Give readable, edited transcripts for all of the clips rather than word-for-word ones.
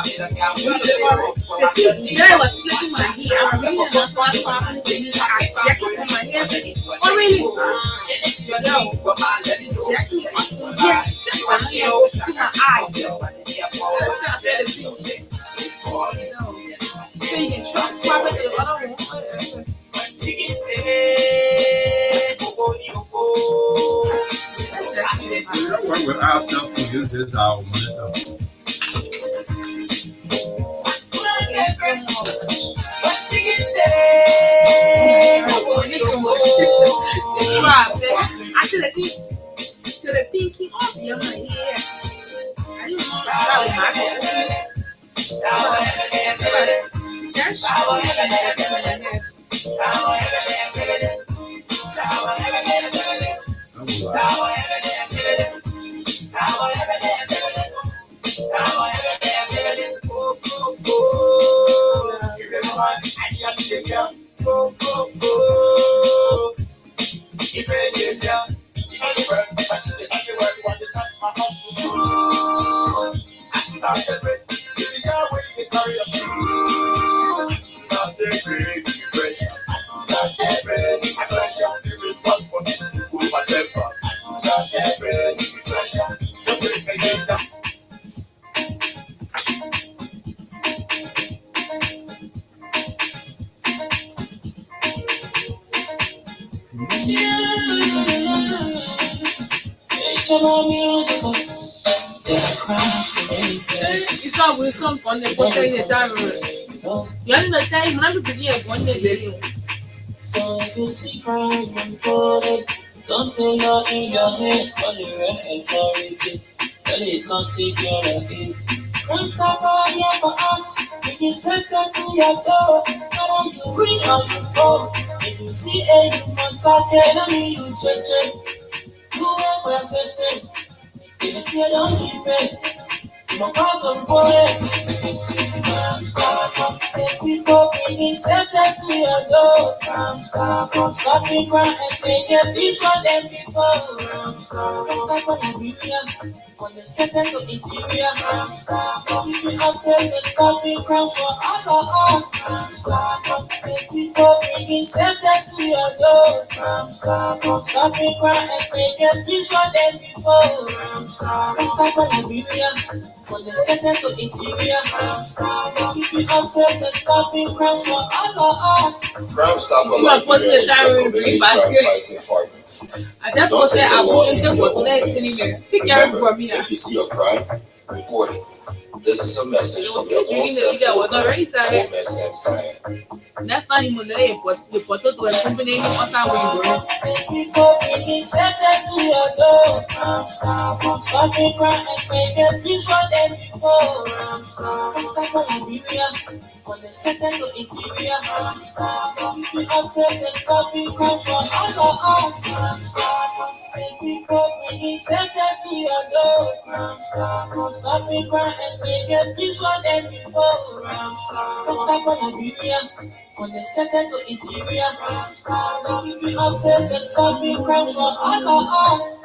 Jerry was splitting my hair. I really didn't know what happened to me. I checked it for my hair. Oh, really? Yo, checking it. Yes, just my hair to my eyes. So you can swap it to the other one. Work with ourselves to use this our money. I said the thing to the pinky off your hair. I didn't know that was my hair. That's it's all with some on the bottle in the time. You only know time when I'm pretty one day. So if you see crime unfolding, don't tell her in your head for the right authority. Let it come take care of it. Crime stopper here for us. If you set that to your door, whether you reach or you go. If you see a human target, I mean you check. Do it for yourself. If you see a don't keep it. You know cause of boy. Crime stopper, let people bring safety to your door. Crime stopper, stop me crying and make a peace for them before. Crime stopper, Liberia. From the center to interior, crime stopper. Keep it outside, they stop me crime for alcohol. Crime stopper, let people bring safety to your door. Crime stopper, stop me crying and make a peace for them before. Crime stopper, Liberia. From the center to interior, crime stopper. Keep it outside, they stop me crime for alcohol. Crime Stopper Liberia is a community crime fighting partner. I just want to say I wouldn't do what next anyway. Pick your from me. If you see a crime, report it. This is a message from your own self. That's not even there, but the photo to a company on some way, bro. People bringing safety to your door. Stop me crying and make a peace for them before. Stopper Liberia. From the center to interior, people outside they stop me crying for alcohol. People bringing safety to your door. Stop me crying and make a peace for them before. Stopper Liberia. From the center to interior, people outside they stop me crying for alcohol.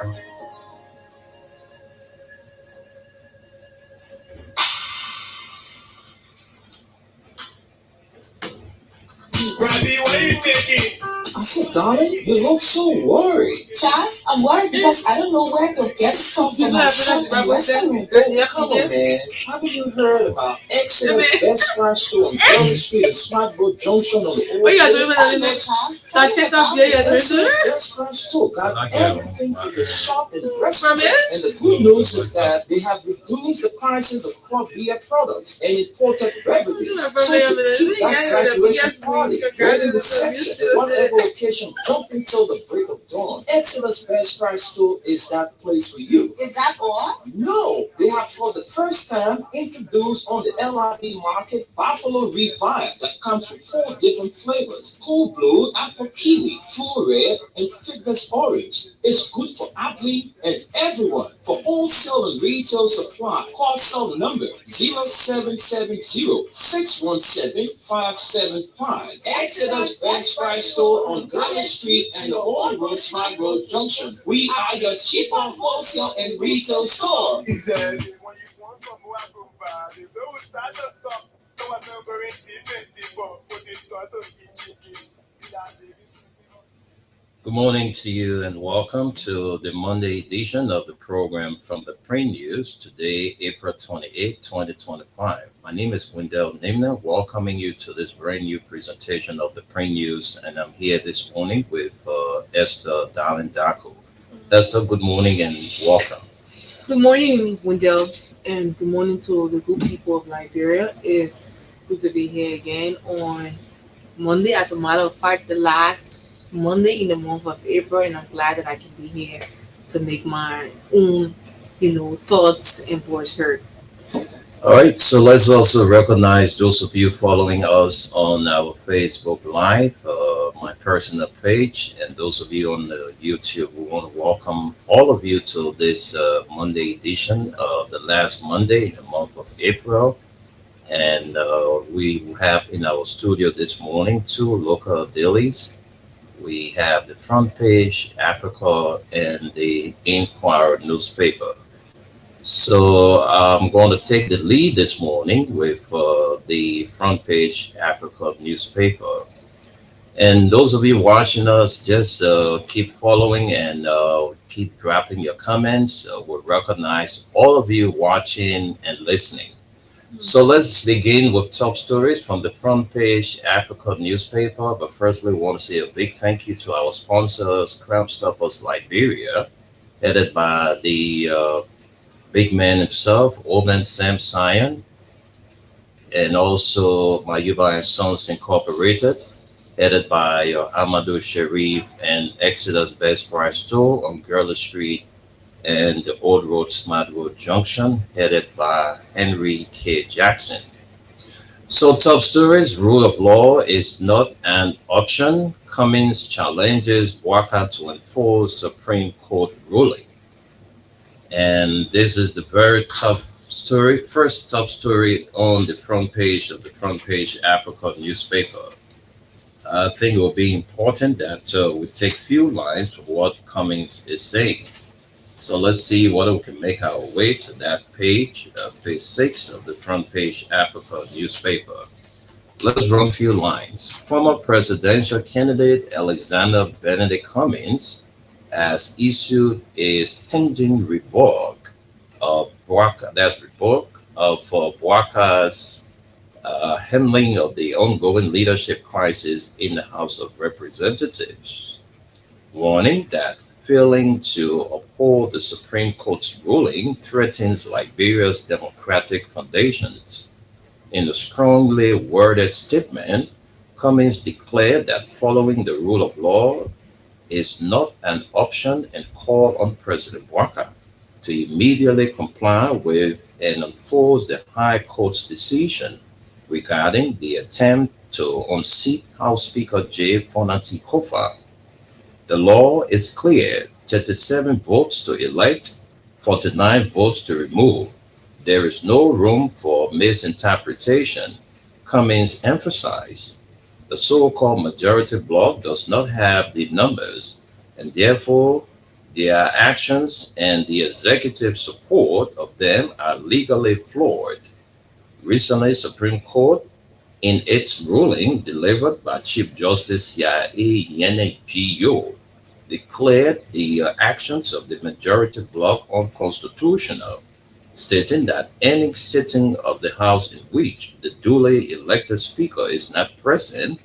Robbie, why you taking? I said, darling, you look so worried. Charles, I'm worried because I don't know where to get stuff for my shop in Western. Come on, man. Haven't you heard about Exodus Best Price Store on Bell Street and Smart Road Junction on the old What you doing with I the know, Charles. So I take off your Exodus Best Price Store got everything for your shop and restaurant. And the good news is that they have reduced the prices of craft beer products and imported beverages. So to keep that graduation party right in the section at whatever location, jump until the break of dawn. Exodus Best Price Store is that place for you. Is that all? No, they have for the first time introduced on the LIB market Buffalo Revive that comes with 4 different flavors: Cool Blue, Apple Kiwi, Full Red, and Fitness Orange. It's good for athlete and everyone. For wholesale and retail supply, call cell number 0770-617-575. Exodus Best Price Store on Garden Street and the Old Road Smart Road Junction. We are your cheaper wholesale and retail store. He said, when you want something I provide, Good morning to you and welcome to the Monday edition of the program from the Print News. Today, April 28, 2025. My name is Wendell Nimna, welcoming you to this brand new presentation of the Print News, and I'm here this morning with Esther Darlin Daco. Esther, good morning and welcome. Good morning, Wendell, and good morning to the good people of Liberia. It's good to be here again on Monday. As a matter of fact, the last Monday in the month of April, and I'm glad that I can be here to make my own, thoughts and voice heard. All right, so let's also recognize those of you following us on our Facebook Live, my personal page, and those of you on the YouTube. We want to welcome all of you to this Monday edition of the last Monday in the month of April. And we have in our studio this morning 2 local dailies. We have the Front Page Africa and the Inquirer newspaper. So I'm going to take the lead this morning with the Front Page Africa newspaper. And those of you watching us, just keep following and keep dropping your comments. We'll recognize all of you watching and listening. So let's begin with top stories from the Front Page Africa newspaper. But firstly, we want to say a big thank you to our sponsors, Crime Stoppers Liberia, headed by the big man himself, Oben Sam Sion, and also Mayuba and Sons Incorporated, headed by Amadou Sharif and Exodus Best Price Store on Gurley Street and the Old Road Smart Road Junction, headed by Henry K. Jackson. So top stories, rule of law is not an option. Cummins challenges Bouaka to enforce Supreme Court ruling. And this is the very top story, first top story on the front page of the Front Page Africa newspaper. I think it will be important that we take few lines of what Cummins is saying. So let's see what we can make our way to that page, page 6 of the Front Page Africa newspaper. Let's run a few lines. Former presidential candidate Alexander Benedict Cummins has issued a stinging rebuke of Bouaka. That's rebuke of Bouaka's handling of the ongoing leadership crisis in the House of Representatives, warning that failing to uphold the Supreme Court's ruling threatens Liberia's democratic foundations. In a strongly worded statement, Cummins declared that following the rule of law is not an option and called on President Bouaka to immediately comply with and enforce the High Court's decision regarding the attempt to unseat House Speaker J. Fonati Kofa. The law is clear: 37 votes to elect, 49 votes to remove. There is no room for misinterpretation, Cummins emphasized. The so-called majority bloc does not have the numbers, and therefore their actions and the executive support of them are legally flawed. Recently, Supreme Court, in its ruling delivered by Chief Justice Yai Yene Gio, declared the actions of the majority bloc unconstitutional, stating that any sitting of the House in which the duly elected Speaker is not present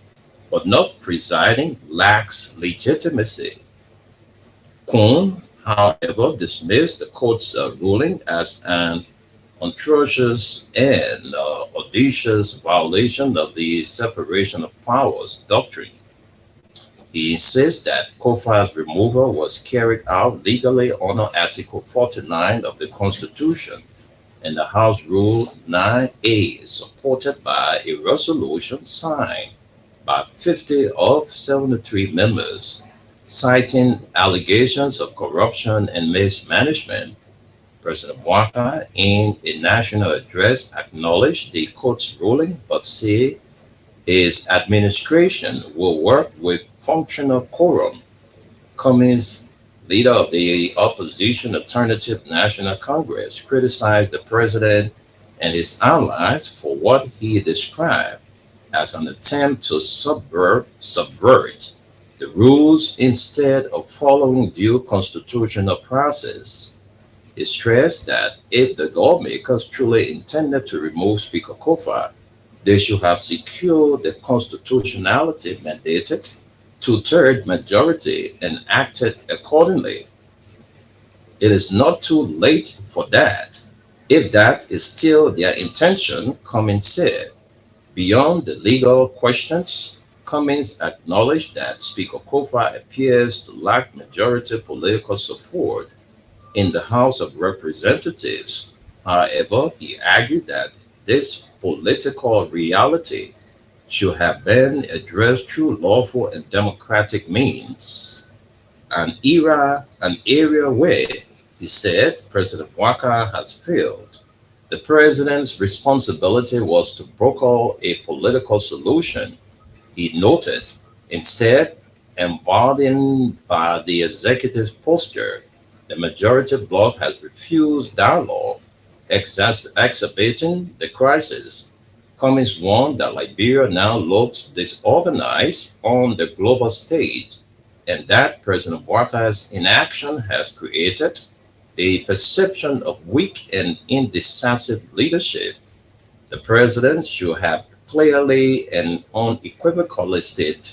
but not presiding lacks legitimacy. Kuhn, however, dismissed the court's ruling as an atrocious and audacious violation of the separation of powers doctrine. He insists that Kofa's removal was carried out legally under Article 49 of the Constitution, and the House Rule 9A is supported by a resolution signed by 50 of 73 members, citing allegations of corruption and mismanagement. President Bouaka, in a national address, acknowledged the court's ruling, but said his administration will work with functional quorum. Cummins, leader of the opposition Alternative National Congress, criticized the president and his allies for what he described as an attempt to subvert the rules instead of following due constitutional process. He stressed that if the lawmakers truly intended to remove Speaker Kofa, they should have secured the constitutionality mandated two-third majority and acted accordingly. It is not too late for that. If that is still their intention, Cummins said. Beyond the legal questions, Cummins acknowledged that Speaker Kofa appears to lack majority political support in the House of Representatives. However, he argued that this political reality should have been addressed through lawful and democratic means. An area where, he said, President Waka has failed. The president's responsibility was to broker a political solution, he noted, instead emboldened by the executive's posture. The majority bloc has refused dialogue, exacerbating the crisis. Cummins warned that Liberia now looks disorganized on the global stage and that President Waka's inaction has created a perception of weak and indecisive leadership. The president should have clearly and unequivocally stated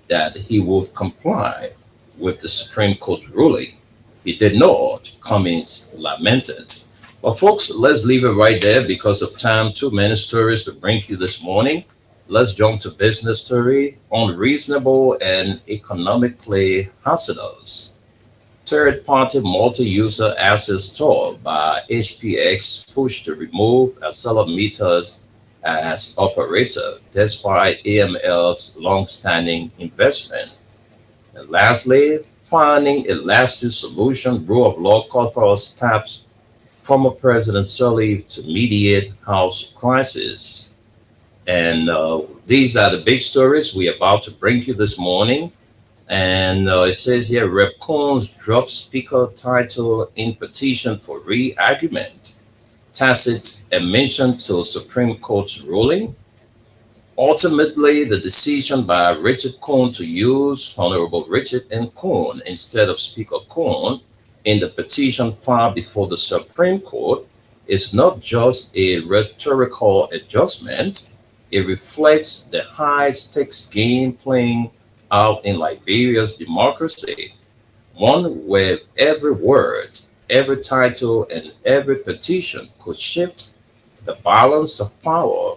that he would comply with the Supreme Court ruling. He did not, Cummins lamented. Well, folks, let's leave it right there because of time. Too many stories to bring you this morning. Let's jump to business story. Unreasonable and economically hazardous. Third-party multi-user access store by HPX pushed to remove accelerometers as operator despite AML's long-standing investment. And lastly, finding a lasting solution, rule of law caucus taps former President Sirleaf to mediate House crisis. And these are the big stories we're about to bring you this morning. And it says here, Rep. Coons drops Speaker title in petition for re-argument. Tacit admission to Supreme Court's ruling. Ultimately, the decision by Richard Coon to use Honorable Richard N. Coon instead of Speaker Coon in the petition filed before the Supreme Court is not just a rhetorical adjustment. It reflects the high-stakes game playing out in Liberia's democracy, one where every word, every title, and every petition could shift the balance of power.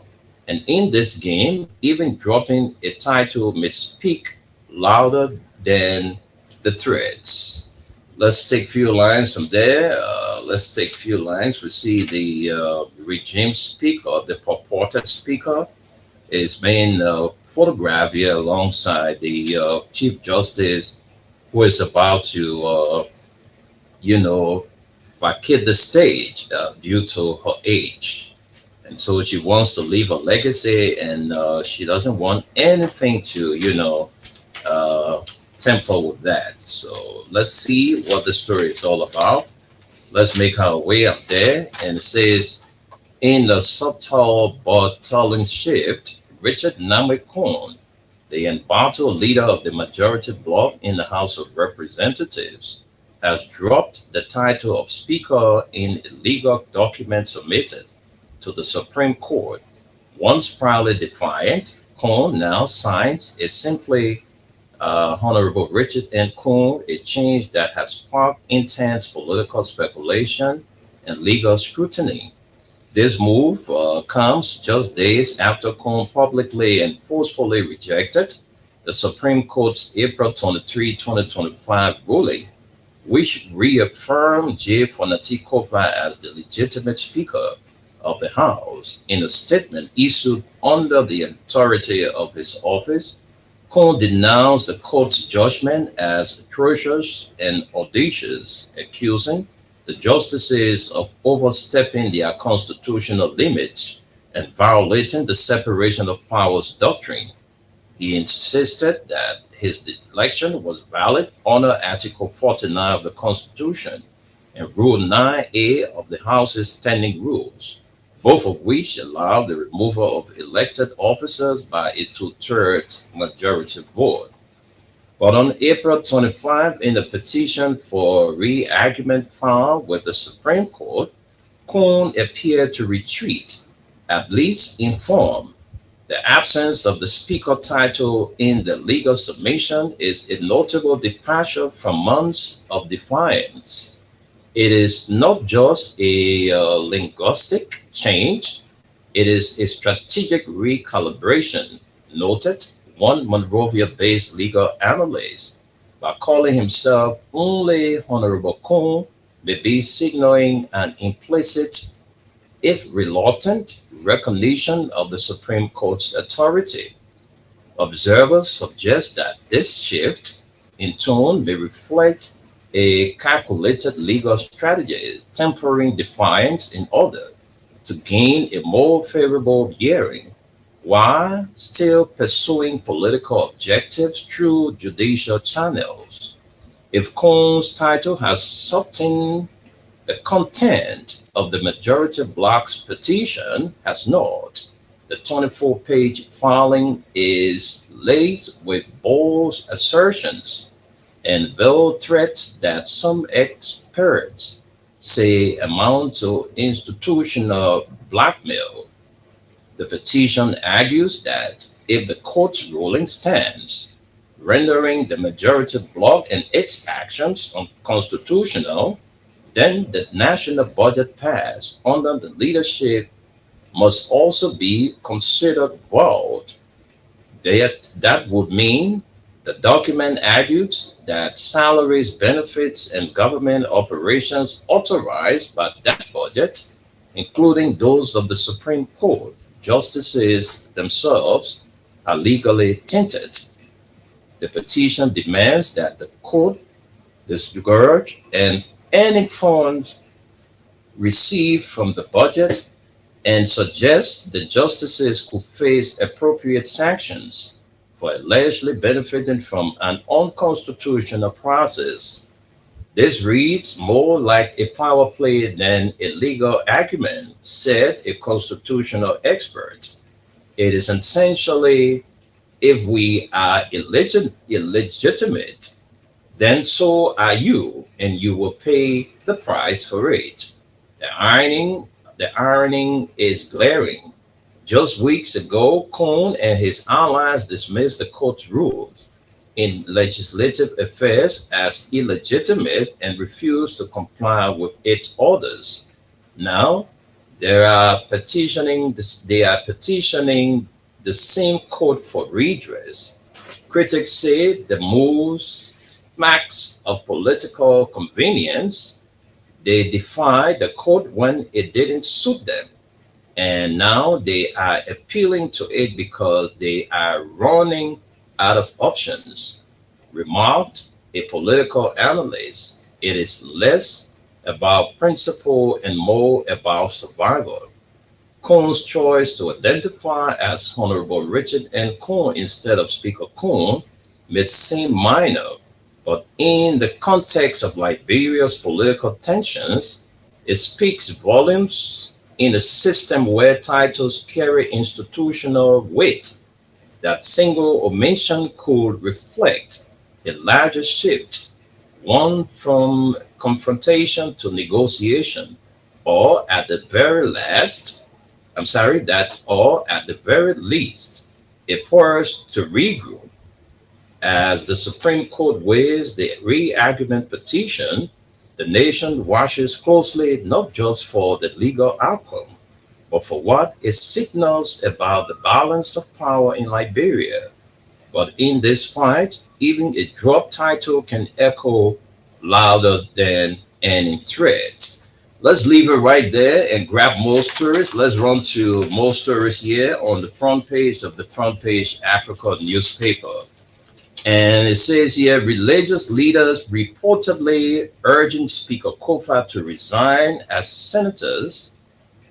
And in this game, even dropping a title may speak louder than the threats. Let's take a few lines from there. Let's take a few lines. We see the regime speaker, the purported speaker, is being photographed here alongside the Chief Justice, who is about to, vacate the stage due to her age. And so she wants to leave a legacy, and she doesn't want anything to, temper with that. So let's see what the story is all about. Let's make our way up there. And it says, in the subtle but telling shift, Richard Namwe Coon, the embattled leader of the majority bloc in the House of Representatives, has dropped the title of Speaker in a legal document submitted to the Supreme Court. Once proudly defiant, Coon now signs a simply Honorable Richard N. Coon, a change that has sparked intense political speculation and legal scrutiny. This move comes just days after Coon publicly and forcefully rejected the Supreme Court's April 23, 2025 ruling, which reaffirmed J. Fonati Kofa as the legitimate Speaker of the House. In a statement issued under the authority of his office, Coon denounced the court's judgment as atrocious and audacious, accusing the justices of overstepping their constitutional limits and violating the separation of powers doctrine. He insisted that his election was valid under Article 49 of the Constitution and Rule 9A of the House's standing rules, both of which allow the removal of elected officers by a two-thirds majority vote. But on April 25, in a petition for re-argument filed with the Supreme Court, Coon appeared to retreat, at least in form. The absence of the Speaker title in the legal submission is a notable departure from months of defiance. It is not just a linguistic change, it is a strategic recalibration, noted one Monrovia-based legal analyst. By calling himself only Honorable Coon, may be signaling an implicit, if reluctant, recognition of the Supreme Court's authority. Observers suggest that this shift in tone may reflect a calculated legal strategy, tempering defiance in order to gain a more favorable hearing, while still pursuing political objectives through judicial channels. If Coon's title has softened, the content of the majority block's petition has not. The 24-page filing is laced with bold assertions and veiled threats that some experts say amount to institutional blackmail. The petition argues that if the court's ruling stands, rendering the majority bloc and its actions unconstitutional, then the national budget passed under the leadership must also be considered void. That would mean the document argues that salaries, benefits, and government operations authorized by that budget, including those of the Supreme Court, justices themselves, are legally tainted. The petition demands that the court disgorge and any funds received from the budget and suggests the justices could face appropriate sanctions for allegedly benefiting from an unconstitutional process. This reads more like a power play than a legal argument, said a constitutional expert. It is essentially, if we are illegitimate, then so are you, and you will pay the price for it. The ironing is glaring. Just weeks ago, Coon and his allies dismissed the court's rules in legislative affairs as illegitimate and refused to comply with its orders. Now, they are petitioning the same court for redress. Critics say the move smacks of political convenience. They defied the court when it didn't suit them, and now they are appealing to it because they are running out of options. Remarked a political analyst, it is less about principle and more about survival. Coon's choice to identify as Honorable Richard N. Coon instead of Speaker Coon may seem minor, but in the context of Liberia's political tensions, it speaks volumes in a system where titles carry institutional weight. That single omission could reflect a larger shift, one from confrontation to negotiation, or at the very least, a push to regroup. As the Supreme Court weighs the re-argument petition, the nation watches closely not just for the legal outcome, but for what it signals about the balance of power in Liberia. But in this fight, even a drop title can echo louder than any threat. Let's leave it right there and grab more stories. Let's run to more stories here on the front page of the Front Page Africa newspaper. And it says here, religious leaders reportedly urging Speaker Kofa to resign as senators.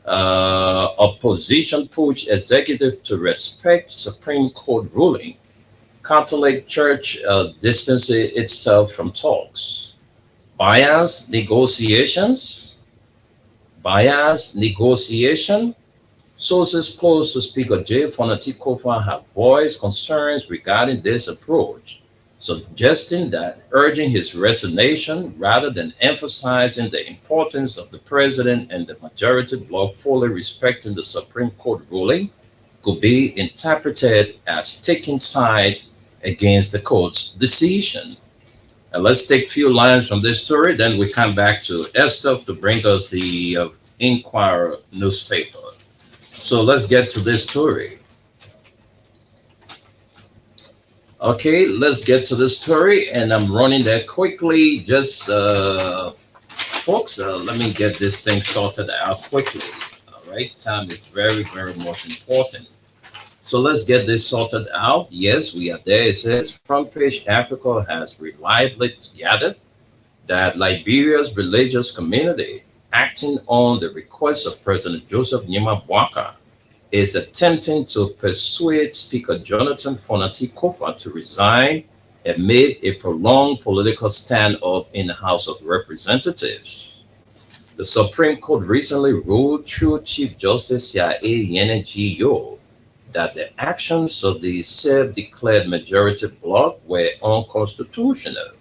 Opposition push executive to respect Supreme Court ruling. Catholic Church distances itself from talks. Bias negotiations, bias negotiation. Sources close to Speaker J. Fonati Kofa have voiced concerns regarding this approach, suggesting that urging his resignation rather than emphasizing the importance of the president and the majority bloc fully respecting the Supreme Court ruling could be interpreted as taking sides against the court's decision. And let's take a few lines from this story, then we come back to Esther to bring us the Inquirer newspaper. So let's get to this story. Okay, let's get to the story, and I'm running that quickly. Just, folks, let me get this thing sorted out quickly. All right, time is very, very much important. So let's get this sorted out. Yes, we are there. It says Front Page Africa has reliably gathered that Liberia's religious community, acting on the request of President Joseph Nima Bwaka, is attempting to persuade Speaker Jonathan Fonati Kofa to resign amid a prolonged political standoff in the House of Representatives. The Supreme Court recently ruled through Chief Justice Yae Yeneji Yo that the actions of the self-declared majority bloc were unconstitutional,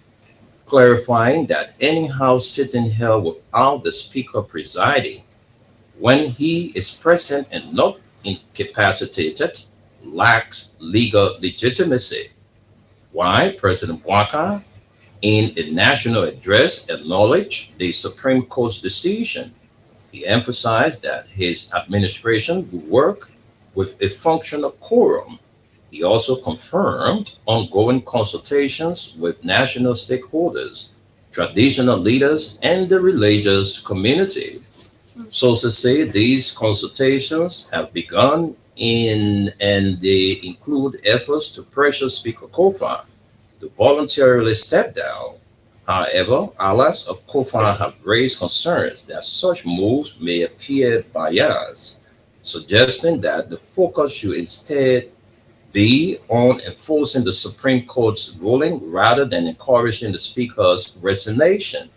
clarifying that any House sitting held without the Speaker presiding when he is present and not incapacitated lacks legal legitimacy. Why President Bwaka, in a national address, acknowledged the Supreme Court's decision. He emphasized that his administration will work with a functional quorum. He also confirmed ongoing consultations with national stakeholders, traditional leaders, and the religious community. Sources say these consultations have begun and they include efforts to pressure Speaker Kofa to voluntarily step down. However, allies of Kofa have raised concerns that such moves may appear biased, suggesting that the focus should instead be on enforcing the Supreme Court's ruling rather than encouraging the Speaker's resignation.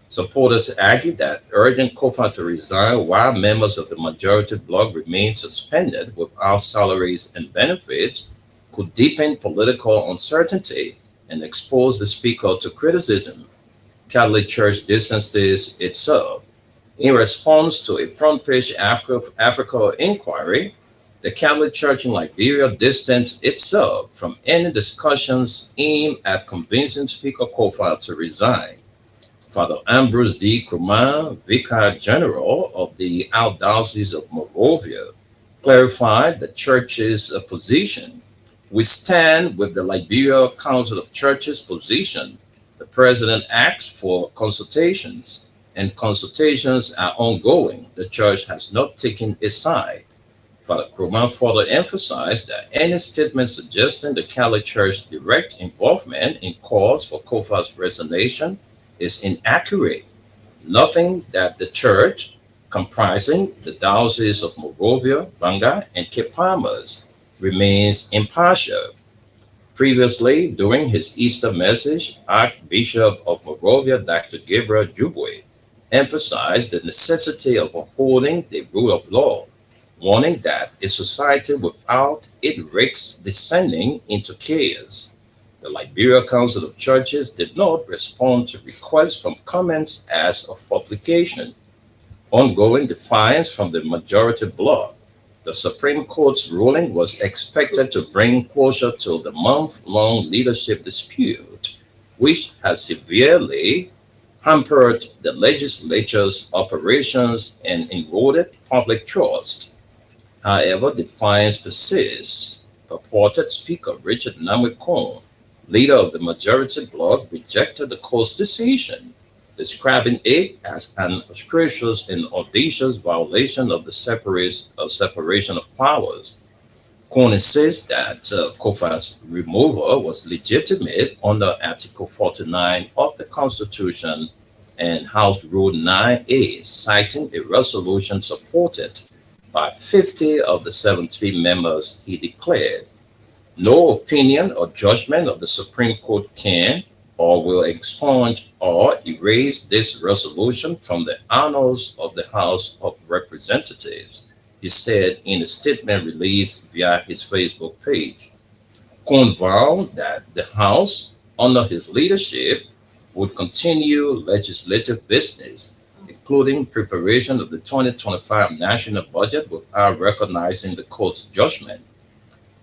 Supporters argue that urging Kofa to resign while members of the majority bloc remain suspended without salaries and benefits could deepen political uncertainty and expose the Speaker to criticism. Catholic Church distances itself. In response to a Front Page Africa inquiry, the Catholic Church in Liberia distanced itself from any discussions aimed at convincing Speaker Kofa to resign. Father Ambrose D. Krumah, Vicar General of the Archdiocese of Monrovia, clarified the Church's position. We stand with the Liberia Council of Churches position. The President asked for consultations, and consultations are ongoing. The Church has not taken a side. Father Krumah further emphasized that any statement suggesting the Catholic Church's direct involvement in calls for Kofa's resignation is inaccurate. Nothing that the Church, comprising the Diocese of Monrovia, Banga, and Cape Palmas, remains impartial. Previously, during his Easter message, Archbishop of Monrovia, Dr. Gabriel Jubwe, emphasized the necessity of upholding the rule of law, warning that a society without it risks descending into chaos. The Liberia Council of Churches did not respond to requests from comments as of publication. Ongoing defiance from the majority bloc, the Supreme Court's ruling was expected to bring closure to the month-long leadership dispute, which has severely hampered the legislature's operations and eroded public trust. However, defiance persists. Purported Speaker Richard Namwekon, leader of the majority bloc, rejected the court's decision, describing it as an atrocious and audacious violation of the separation of powers. Kon insists that Kofa's removal was legitimate under Article 49 of the Constitution and House Rule 9A, citing a resolution supported by 50 of the 73 members. He declared, "No opinion or judgment of the Supreme Court can or will expunge or erase this resolution from the annals of the House of Representatives, he said in a statement released via his Facebook page. Kuhn vowed that the House, under his leadership, would continue legislative business, including preparation of the 2025 national budget without recognizing the court's judgment.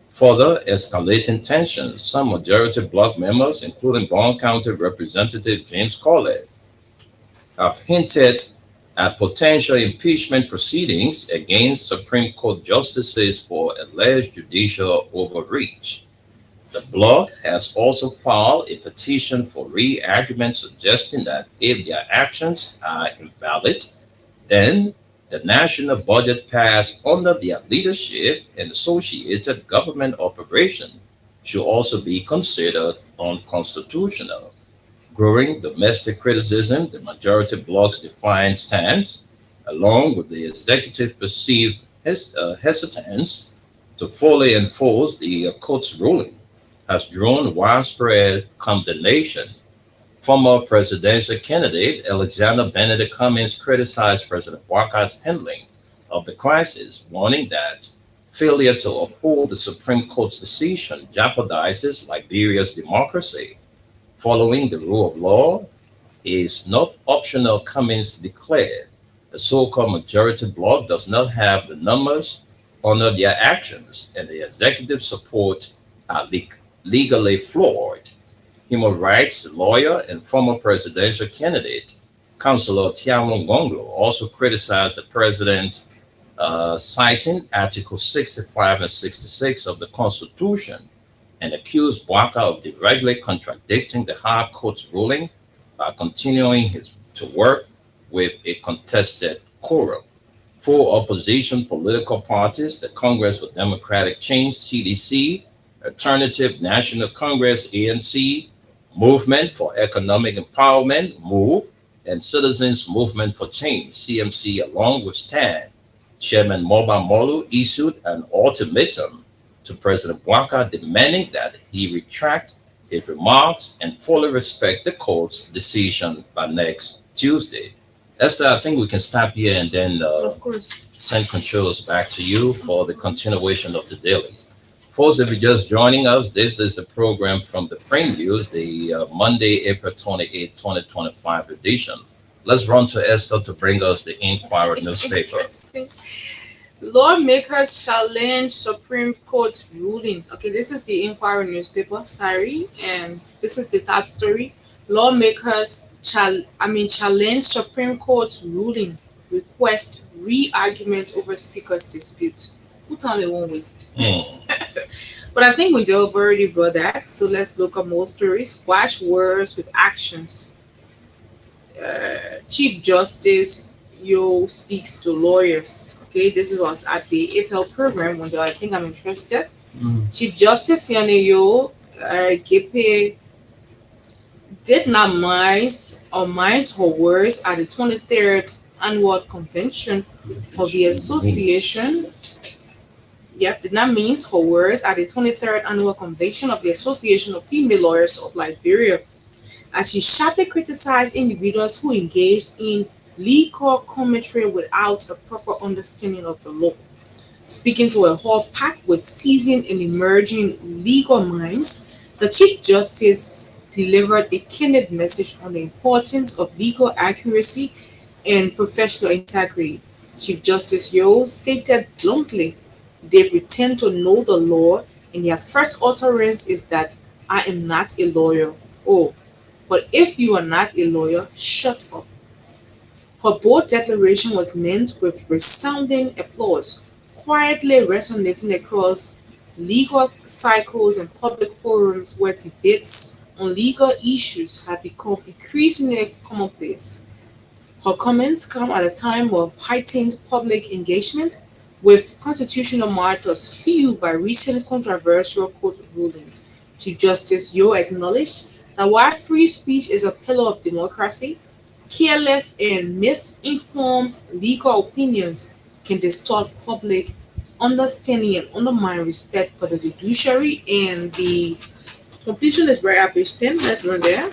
Further escalating tensions, some majority bloc members, including Bond County Representative James Corlett, have hinted at potential impeachment proceedings against Supreme Court justices for alleged judicial overreach. The bloc has also filed a petition for re-argument suggesting that if their actions are invalid, then the national budget passed under their leadership and associated government operation should also be considered unconstitutional. Growing domestic criticism, the majority bloc's defiant stance, along with the executive perceived hesitance to fully enforce the court's ruling, has drawn widespread condemnation. Former presidential candidate Alexander Benedict Cummings criticized President Walker's handling of the crisis, warning that failure to uphold the Supreme Court's decision jeopardizes Liberia's democracy. Following the rule of law is not optional, Cummings declared. The so-called majority bloc does not have the numbers under their actions, and the executive support are legally flawed. Human rights lawyer and former presidential candidate, Councillor Tiawan Gonglo, also criticized the president, citing Article 65 and 66 of the Constitution, and accused Bwaka of directly contradicting the High Court's ruling by continuing to work with a contested quorum. Four opposition political parties, the Congress for Democratic Change, CDC, Alternative National Congress, ANC, Movement for Economic Empowerment, MOVE, and Citizens Movement for Change, CMC, along with STAN, Chairman Moba Molu issued an ultimatum to President Bwaka demanding that he retract his remarks and fully respect the court's decision by next Tuesday. Esther, I think we can stop here and then Of course. send controls back to you for the continuation of the dailies. Folks, if you're just joining us, this is the program from the Print News, the Monday, April 28, 2025 edition. Let's run to Esther to bring us the Inquirer newspaper. Interesting. Lawmakers challenge Supreme Court ruling. Okay, this is the Inquirer newspaper, sorry, and this is the top story. Lawmakers challenge Supreme Court's ruling, request re-argument over Speaker's dispute. Who only one waste? But I think we have already brought that. So let's look at more stories. Watch words with actions. Chief Justice Yo speaks to lawyers. Okay, this was at the AFL program when I think I'm interested. Chief Justice Yane Yo Gepe did not mind her words at the 23rd annual convention of the association. Did not mince her words at the 23rd annual convention of the Association of Female Lawyers of Liberia, as she sharply criticized individuals who engage in legal commentary without a proper understanding of the law. Speaking to a hall packed with seasoned and emerging legal minds, the Chief Justice delivered a candid message on the importance of legal accuracy and professional integrity. Chief Justice Yo stated bluntly, they pretend to know the law, and their first utterance is that I am not a lawyer. Oh, but if you are not a lawyer, shut up. Her bold declaration was met with resounding applause, quietly resonating across legal cycles and public forums where debates on legal issues have become increasingly commonplace. Her comments come at a time of heightened public engagement, with constitutional matters fueled by recent controversial court rulings. Chief Justice Yo acknowledged that while free speech is a pillar of democracy, careless and misinformed legal opinions can distort public understanding and undermine respect for the judiciary and the Completion is right at page 10. Let's run there.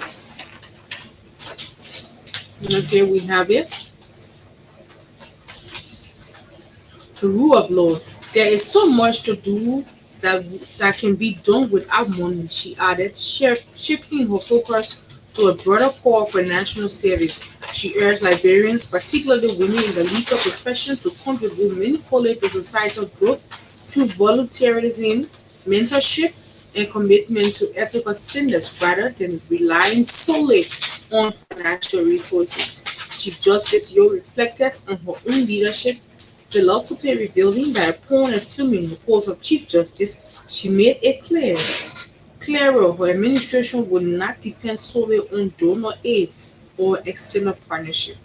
Okay, we have it. The rule of law. There is so much to do that can be done without money, she added, shifting her focus to a broader call for national service. She urged Liberians, particularly women in the legal profession, to contribute meaningfully to societal growth through volunteerism, mentorship, and commitment to ethical standards rather than relying solely on financial resources. Chief Justice Yo reflected on her own leadership philosophy, revealing that upon assuming the post of Chief Justice, she made it clearer her administration would not depend solely on donor aid or external partnership.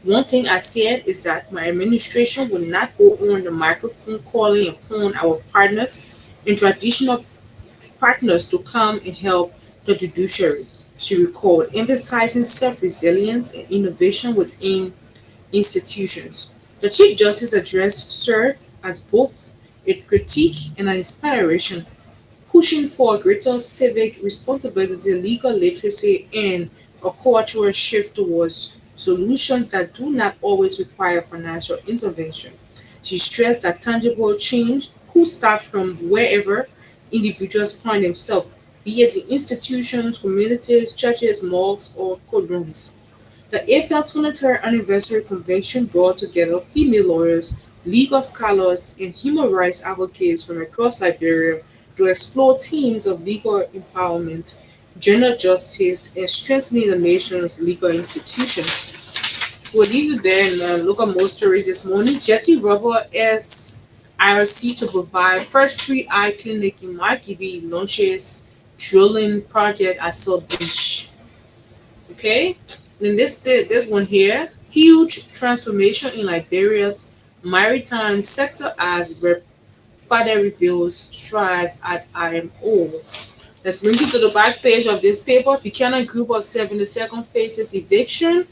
One thing I said is that my administration will not go on the microphone calling upon our partners and traditional partners to come and help the judiciary, she recalled, emphasizing self-resilience and innovation within institutions. The Chief Justice address served as both a critique and an inspiration, pushing for greater civic responsibility, legal literacy, and a cultural shift towards solutions that do not always require financial intervention. She stressed that tangible change could start from wherever individuals find themselves, be it in institutions, communities, churches, mosques, or courtrooms. The AFL 23rd Anniversary Convention brought together female lawyers, legal scholars, and human rights advocates from across Liberia to explore themes of legal empowerment, gender justice, and strengthening the nation's legal institutions. We'll leave you there and look at more stories this morning. Jetty Rubber asks IRC to provide first free eye clinic in Markibi launches drilling project at South Beach. Okay, then this one here, huge transformation in Liberia's maritime sector as Father reveals strides at IMO. Let's bring you to the back page of this paper. Buchanan Group of 72nd faces eviction.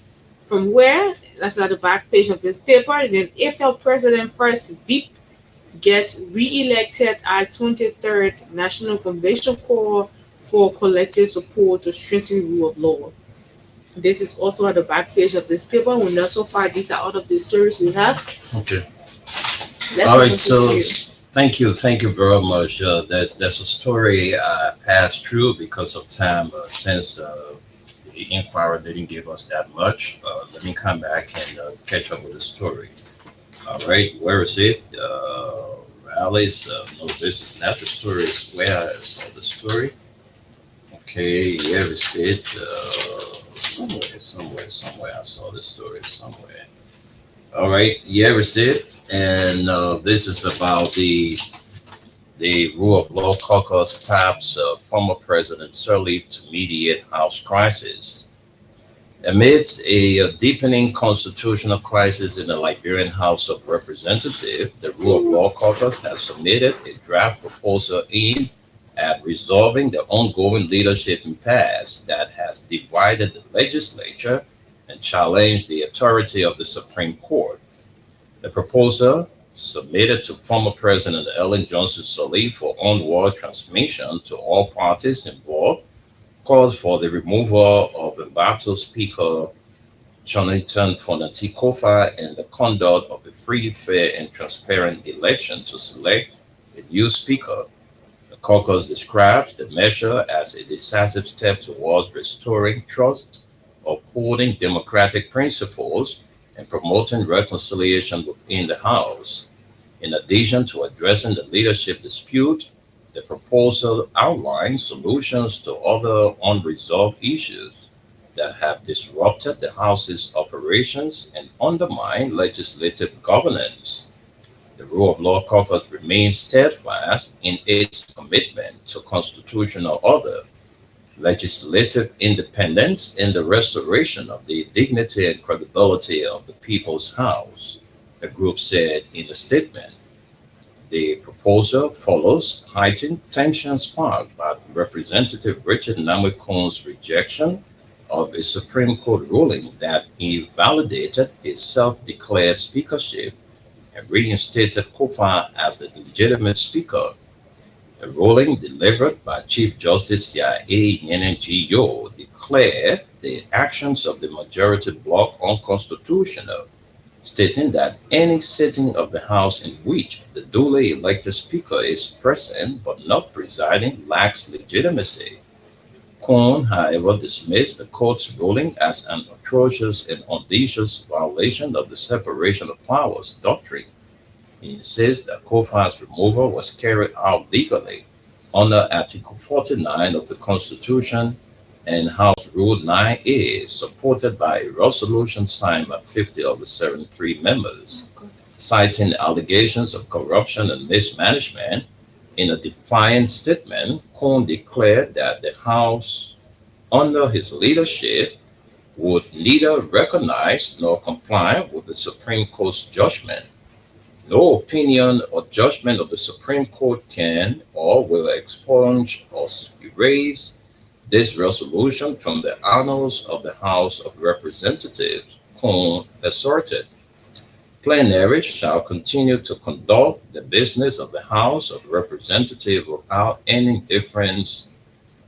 From where? That's at the back page of this paper. And then AFL President First VIP gets re-elected at 23rd National Convention call for collective support to strengthen rule of law. This is also at the back page of this paper. We know so far these are all of the stories we have. Okay. Let's All right. So thank you very much. That's a story I passed through because of time. Since the inquiry didn't give us that much, let me come back and catch up with the story. All right. Where is it? Rallies. No, this is not the story. It's where I saw the story. Okay. Here is it. Somewhere I saw the story somewhere. All right, yeah, it's it, and this is about the rule of law caucus taps former President Sirleaf to mediate House crisis. Amidst a deepening constitutional crisis in the Liberian House of Representatives, the rule of law caucus has submitted a draft proposal aimed at resolving the ongoing leadership impasse that has divided the legislature and challenged the authority of the Supreme Court. The proposal, submitted to former President Ellen Johnson Sirleaf for onward transmission to all parties involved, calls for the removal of embattled Speaker Jonathan Fonati Kofa and the conduct of a free, fair, and transparent election to select a new Speaker. Caucus describes the measure as a decisive step towards restoring trust, upholding democratic principles, and promoting reconciliation within the House. In addition to addressing the leadership dispute, the proposal outlines solutions to other unresolved issues that have disrupted the House's operations and undermined legislative governance. The rule of law caucus remains steadfast in its commitment to constitutional order, legislative independence, and the restoration of the dignity and credibility of the People's House, the group said in a statement. The proposal follows heightened tensions sparked by Representative Richard Namekon's rejection of a Supreme Court ruling that invalidated his self-declared speakership and reinstated Kofa as the legitimate speaker. A ruling delivered by Chief Justice Yahya Nyenenjiyo declared the actions of the majority bloc unconstitutional, stating that any sitting of the House in which the duly elected Speaker is present but not presiding lacks legitimacy. Korn, however, dismissed the court's ruling as an atrocious and audacious violation of the separation of powers doctrine. He insists that Kofa's removal was carried out legally under Article 49 of the Constitution and House Rule 9A, supported by a resolution signed by 50 of the 73 members. Citing allegations of corruption and mismanagement, in a defiant statement, Korn declared that the House, under his leadership, would neither recognize nor comply with the Supreme Court's judgment. No opinion or judgment of the Supreme Court can or will expunge or erase this resolution from the annals of the House of Representatives, Korn asserted. Plenary shall continue to conduct the business of the House of Representatives without any difference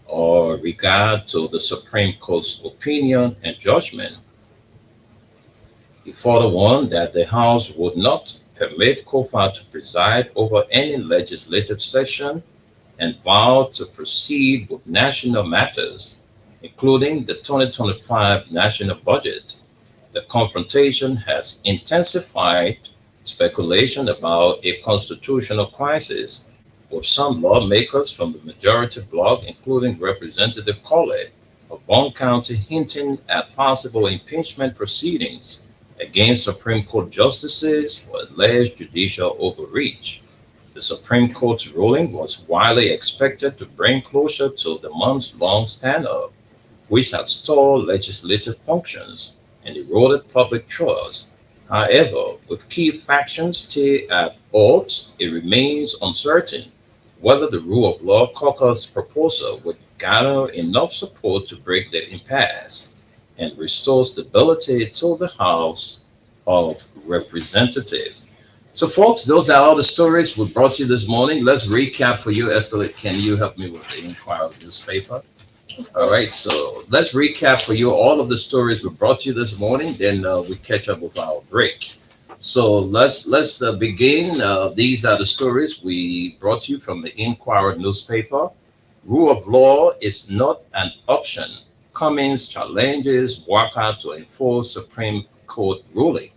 or regard to the Supreme Court's opinion and judgment. He further warned that the House would not permit Kofa to preside over any legislative session and vowed to proceed with national matters, including the 2025 national budget. The confrontation has intensified speculation about a constitutional crisis, with some lawmakers from the majority bloc, including Representative Collett of Bond County, hinting at possible impeachment proceedings against Supreme Court justices for alleged judicial overreach. The Supreme Court's ruling was widely expected to bring closure to the months-long standoff, which had stalled legislative functions and eroded public trust. However, with key factions still at odds, it remains uncertain whether the Rule of Law Caucus proposal would garner enough support to break the impasse and restore stability to the House of Representatives. So, folks, those are all the stories we brought you this morning. Let's recap for you. Esther, can you help me with the Inquirer newspaper? All right, so let's recap for you all of the stories we brought you this morning. Then we catch up with our break. So let's begin. These are the stories we brought you from the Inquirer newspaper. Rule of law is not an option. Cummings challenges Waka to enforce Supreme Court ruling.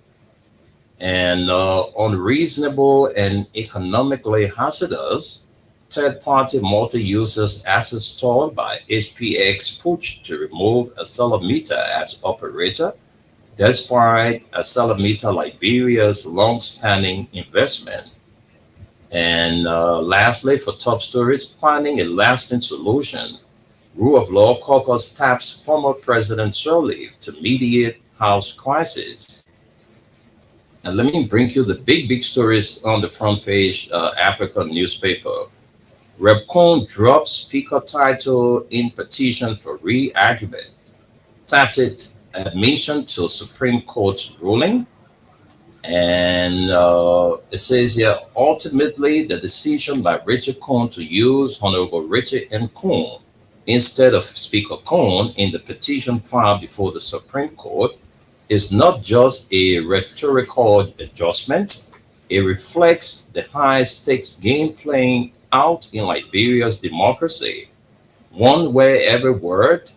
And unreasonable and economically hazardous third-party multi-users assets stored by HPX pushed to remove Accelemeter as operator, despite Accelemeter Liberia's long-standing investment. And lastly, for top stories, finding a lasting solution. Rule of Law Caucus taps former President Sirleaf to mediate House crisis. And let me bring you the big stories on the front page, Africa newspaper. Rep. Korn drops Speaker title in petition for re-argument. Tacit admission to Supreme Court's ruling. And it says here, ultimately, the decision by Richard Korn to use Honorable Richard M. Korn instead of Speaker Korn in the petition filed before the Supreme Court is not just a rhetorical adjustment. It reflects the high-stakes game playing out in Liberia's democracy, one where every word,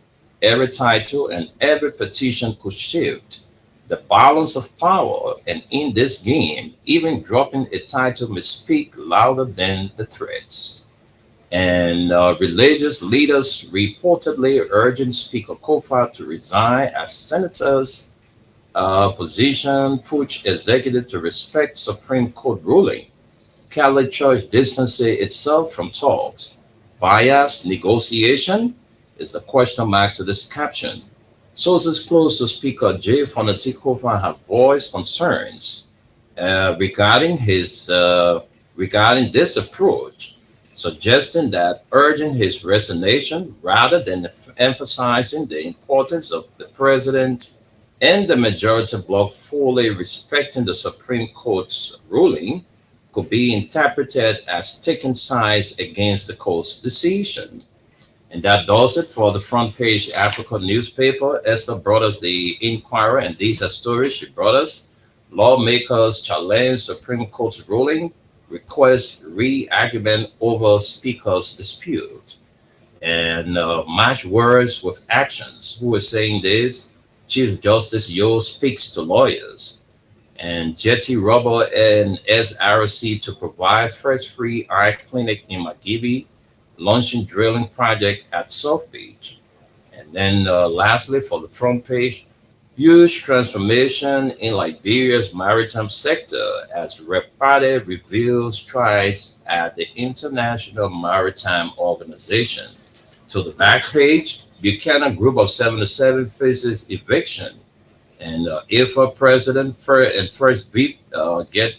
every title, and every petition could shift the balance of power. And in this game, even dropping a title may speak louder than the threats. And religious leaders reportedly urging Speaker Kofa to resign as senators' position push executive to respect Supreme Court ruling. Catholic Church distancing itself from talks. Bias negotiation is the question mark to this caption. Sources close to Speaker J. Fonati Kofa have voiced concerns regarding this approach, suggesting that urging his resignation rather than emphasizing the importance of the president and the majority bloc fully respecting the Supreme Court's ruling could be interpreted as taking sides against the court's decision. And that does it for the front page Africa newspaper. Esther brought us the Inquirer, and these are stories she brought us. Lawmakers challenge Supreme Court's ruling, request re-argument over Speaker's dispute. And match words with actions. Who is saying this? Chief Justice Yo speaks to lawyers. And Jetty Rubber and SRC to provide first free eye clinic in Magibi, launching drilling project at South Beach. And then lastly, for the front page, huge transformation in Liberia's maritime sector as Repade reveals tries at the International Maritime Organization. To the back page, Buchanan Group of 77 faces eviction. And if a president and first VP get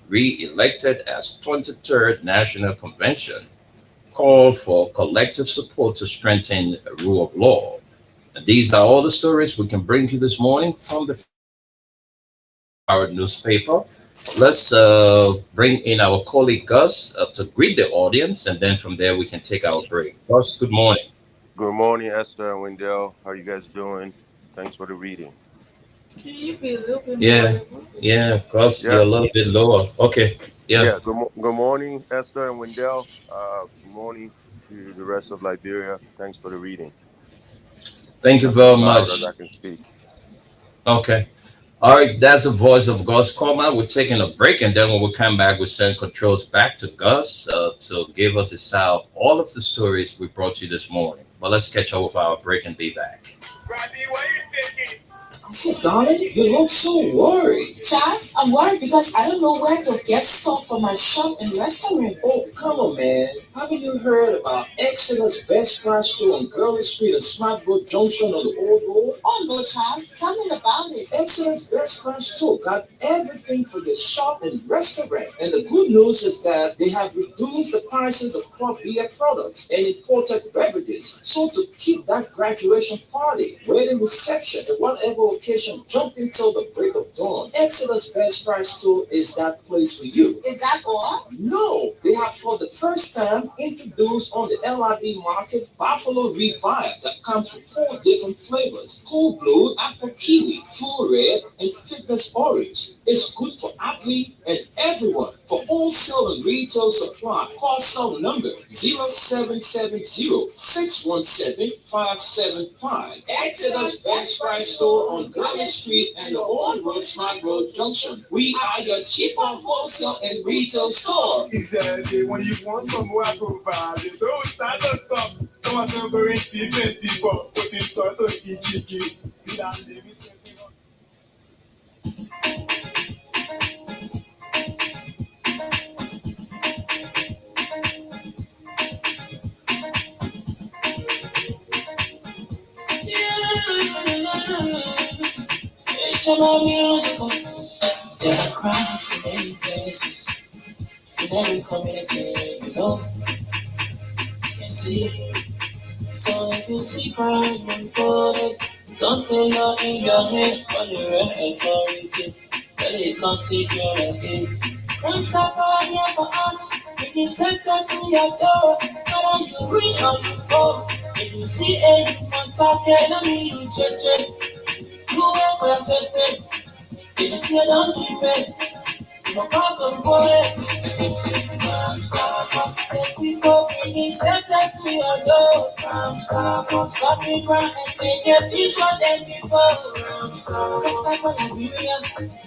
re-elected as 23rd National Convention, call for collective support to strengthen the rule of law. And these are all the stories we can bring you this morning from our newspaper. Let's bring in our colleague Gus to greet the audience, and then from there we can take our break. Gus, good morning. Good morning, Esther and Wendell. How are you guys doing? Thanks for the reading. Can you be a little bit Yeah, Gus, you're a little bit lower. Okay. Yeah. Good morning, Esther and Wendell. Good morning to the rest of Liberia. Thanks for the reading. Thank you very much. As I can speak. Okay. All right, that's the voice of Gus Coleman. We're taking a break, and then when we come back, we send controls back to Gus to give us a sound of all of the stories we brought you this morning. But let's catch up with our break and be back. I said, darling, you look so worried. Charles, I'm worried because I don't know where to get stuff for my shop and restaurant. Oh, come on, man. Haven't you heard about Exodus Best Price Store on Gurley Street and Smart Road Junction on the Old Road? Oh no, Charles, tell me about it. Exodus Best Price Store got everything for your shop and restaurant. And the good news is that they have reduced the prices of club beer products and imported beverages. So to keep that graduation party, wedding reception, and whatever occasion jump until the break of dawn, Exodus Best Price Store is that place for you. Is that all? No, they have for the first time introduced on the LIB market Buffalo Revive that comes with 4 different flavors: Cool Blue, Apple Kiwi, Full Red, and Fitness Orange. It's good for athlete and everyone. For wholesale and retail supply, call cell number 0770-617-575. Exodus Best Price Store on Gurney Street and the Old Road Smart Road Junction. We are your cheaper wholesale and retail store. Exactly, when you want somewhere I provide it. So stand up, come on, some very deep, but put it to each. Summer musical, there are crowds in many places, in every community, you know, you can see. So if you see crime and body, don't take law in your hand for the real authority, that it can't take your head. Crime stopper here for us, if you send them to your door, whether you reach or you go. If you see a human talking, I mean you judge. You wait for yourself, babe. If you see a donkey, babe, you don't come to for it. Stop up, let people bringing safety to your door. Stop up, stop me crying and make a peace for them before. Stop up, Liberia,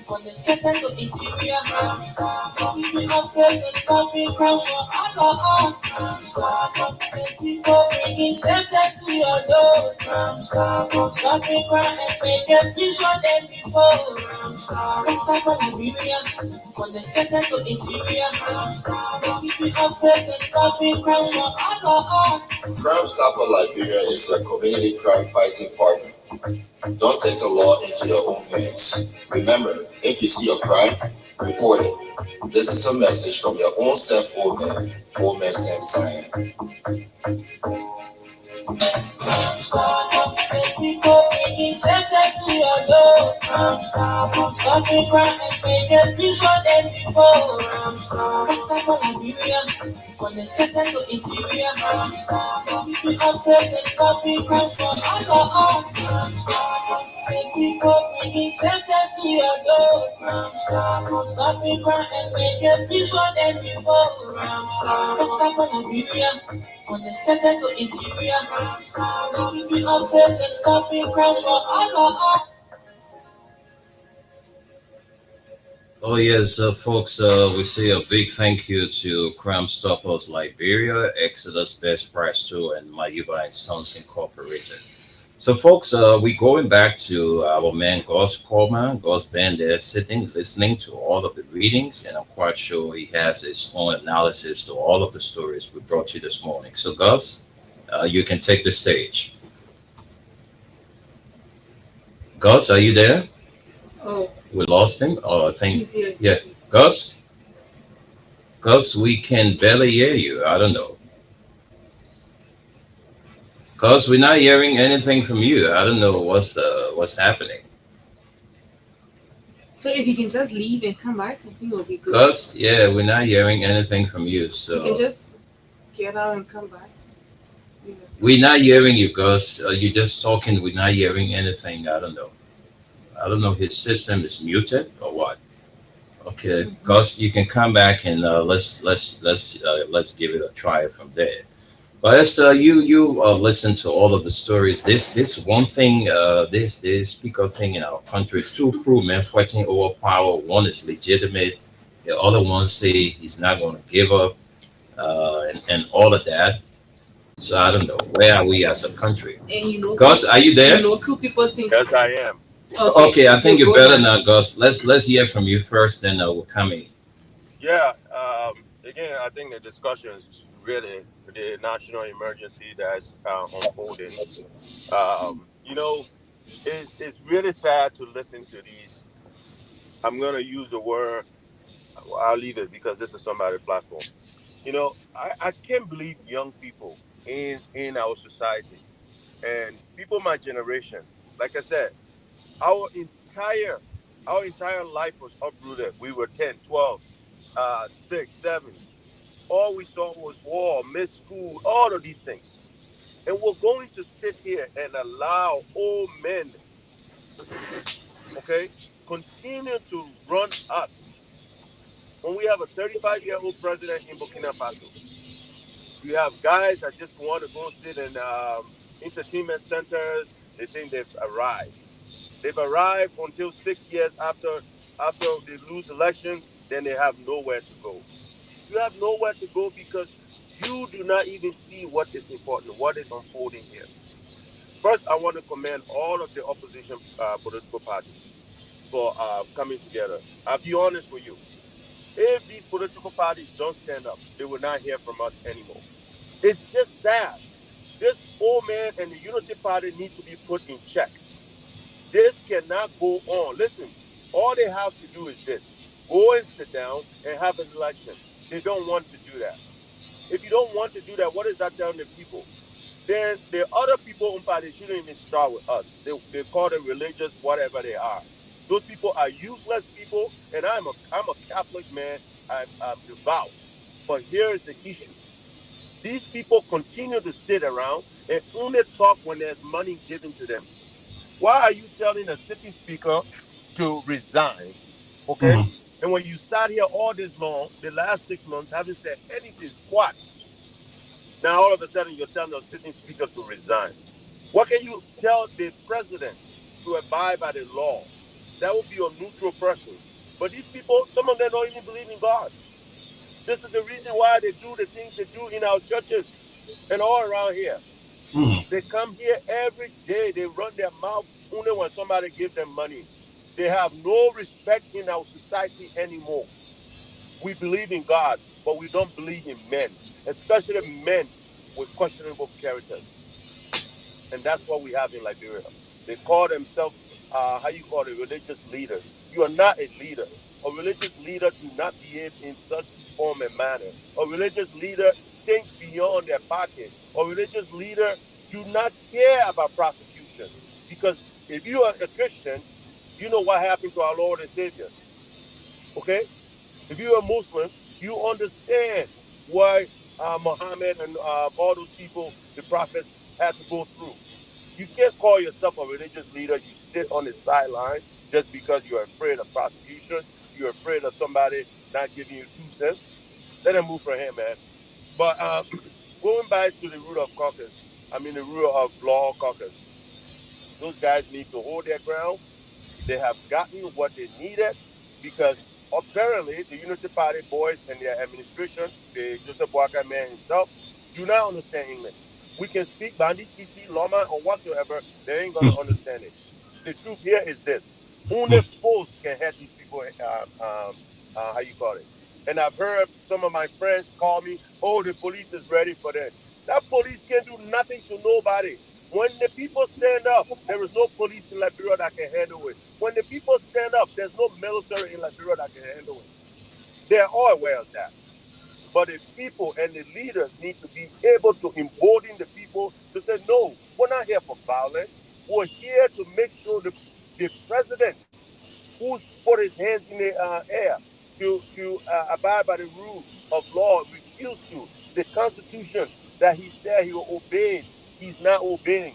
from the center to interior. Stop up, we have said the stopping crowd for alcohol. Stop up, let people bringing safety to your door. Stop up, stop me crying and make a peace for them before. Stop up, Liberia, from the center to interior. Stop up, we have said the stopping crowd for alcohol. Crime Stopper Liberia is a community crime fighting partner. Don't take the law into your own hands. Remember, if you see a crime, report it. This is a message from your own self, Old Man Sam Cyan. Stop up, let people bringing safety to your door. Stop me crying, make it before them before. Stop Liberia, from the center to interior. We all said they stop me crying for alcohol. The people bringing safety to your door. Stop me crying, make it before them before. Stop Liberia, from the center to interior. We all said they stop me crying for alcohol. Oh yes, folks. We say a big thank you to Crime Stoppers Liberia, Exodus Best Price Store, and Mayuba and Sons Incorporated. So, folks, we going back to our man Gus Coleman. Gus been there sitting, listening to all of the readings, and I'm quite sure he has his own analysis to all of the stories we brought you this morning. So, Gus, you can take the stage. Gus, are you there? Oh, We lost him. Oh, I think he's here. yeah. Gus, Gus, we can barely hear you. I don't know. Gus, we're not hearing anything from you. I don't know what's happening. So if you can just leave and come back, I think it'll be good. Gus, yeah, we're not hearing anything from you. You So can just get out and come back. Yeah. we're not hearing you, Gus. You're just talking. We're not hearing anything. I don't know. I don't know if his system is muted or what. Okay, Gus, you can come back and let's give it a try from there. But as you listen to all of the stories, this one thing, this speaker thing in our country, two crewmen fighting over power. One is legitimate, the other one say he's not going to give up, and all of that. So I don't know, where are we as a country? And you know, Gus, are you there? cool people think. Yes, I am. Okay, I think go you're better ahead. now, Gus. Let's hear from you first, then we'll come in. Yeah. Again, I think the discussion is really the national emergency that's unfolding. You know, it's really sad to listen to these. I'm going to use the word, I'll leave it because this is somebody's platform. You know, I can't believe young people in our society and people my generation. Like I said, our entire our entire life was uprooted. We were 10, 12, 6, 7. All we saw was war, missed school, all of these things. And we're going to sit here and allow old men, okay, continue to run us when we have a 35-year-old president in Burkina Faso. We have guys that just want to go sit in entertainment centers. They think they've arrived. They've arrived until 6 years after they lose election, then they have nowhere to go. You have nowhere to go because you do not even see what is important, what is unfolding here. First, I want to commend all of the opposition political parties for coming together. I'll be honest with you. If these political parties don't stand up, they will not hear from us anymore. It's just sad. This old man and the Unity Party need to be put in check. This cannot go on. Listen, all they have to do is this. Go and sit down and have an election. They don't want to do that. If you don't want to do that, what is that telling the people? Then the other people in party shouldn't even start with us. They call them religious, whatever they are. Those people are useless people, and I'm a Catholic man. I'm devout. But here is the issue. These people continue to sit around and only talk when there's money given to them. Why are you telling a sitting speaker to resign? Okay? Mhm. And when you sat here all this long, the last 6 months, haven't said anything squat. Now all of a sudden you're telling a sitting speaker to resign. What can you tell the president to abide by the law? That would be a neutral person. But these people, some of them don't even believe in God. This is the reason why they do the things they do in our churches and all around here. Mhm. They come here every day. They run their mouth only when somebody gives them money. They have no respect in our society anymore. We believe in God, but we don't believe in men, especially men with questionable characters. And that's what we have in Liberia. They call themselves, how you call it, religious leaders. You are not a leader. A religious leader do not behave in such form and manner. A religious leader thinks beyond their pocket. A religious leader do not care about prosecution. Because if you are a Christian, You know what happened to our Lord and Savior. Okay? If you're a Muslim, you understand why Muhammad and all those people, the prophets, had to go through. You can't call yourself a religious leader. You sit on the sideline just because you're afraid of prosecution. You're afraid of somebody not giving you 2 cents. Let them move from here, man. But going back to the root of caucus, the root of law caucus, those guys need to hold their ground. They have gotten what they needed because apparently the Unity Party boys and their administration, the Joseph Boakai man himself, do not understand English. We can speak Bandi, Kisi, Loma, or whatsoever, they ain't going to understand it. The truth here is this. Only force can help these people, how you call it. And I've heard some of my friends call me, oh, the police is ready for that. That police can do nothing to nobody. When the people stand up, there is no police in Liberia that can handle it. When the people stand up, there's no military in Liberia that can handle it. They're all aware of that. But the people and the leaders need to be able to embolden the people to say, no, we're not here for violence. We're here to make sure the president, who's put his hands in the air to abide by the rule of law, refuse to. The Constitution that he said he will obey, he's not obeying.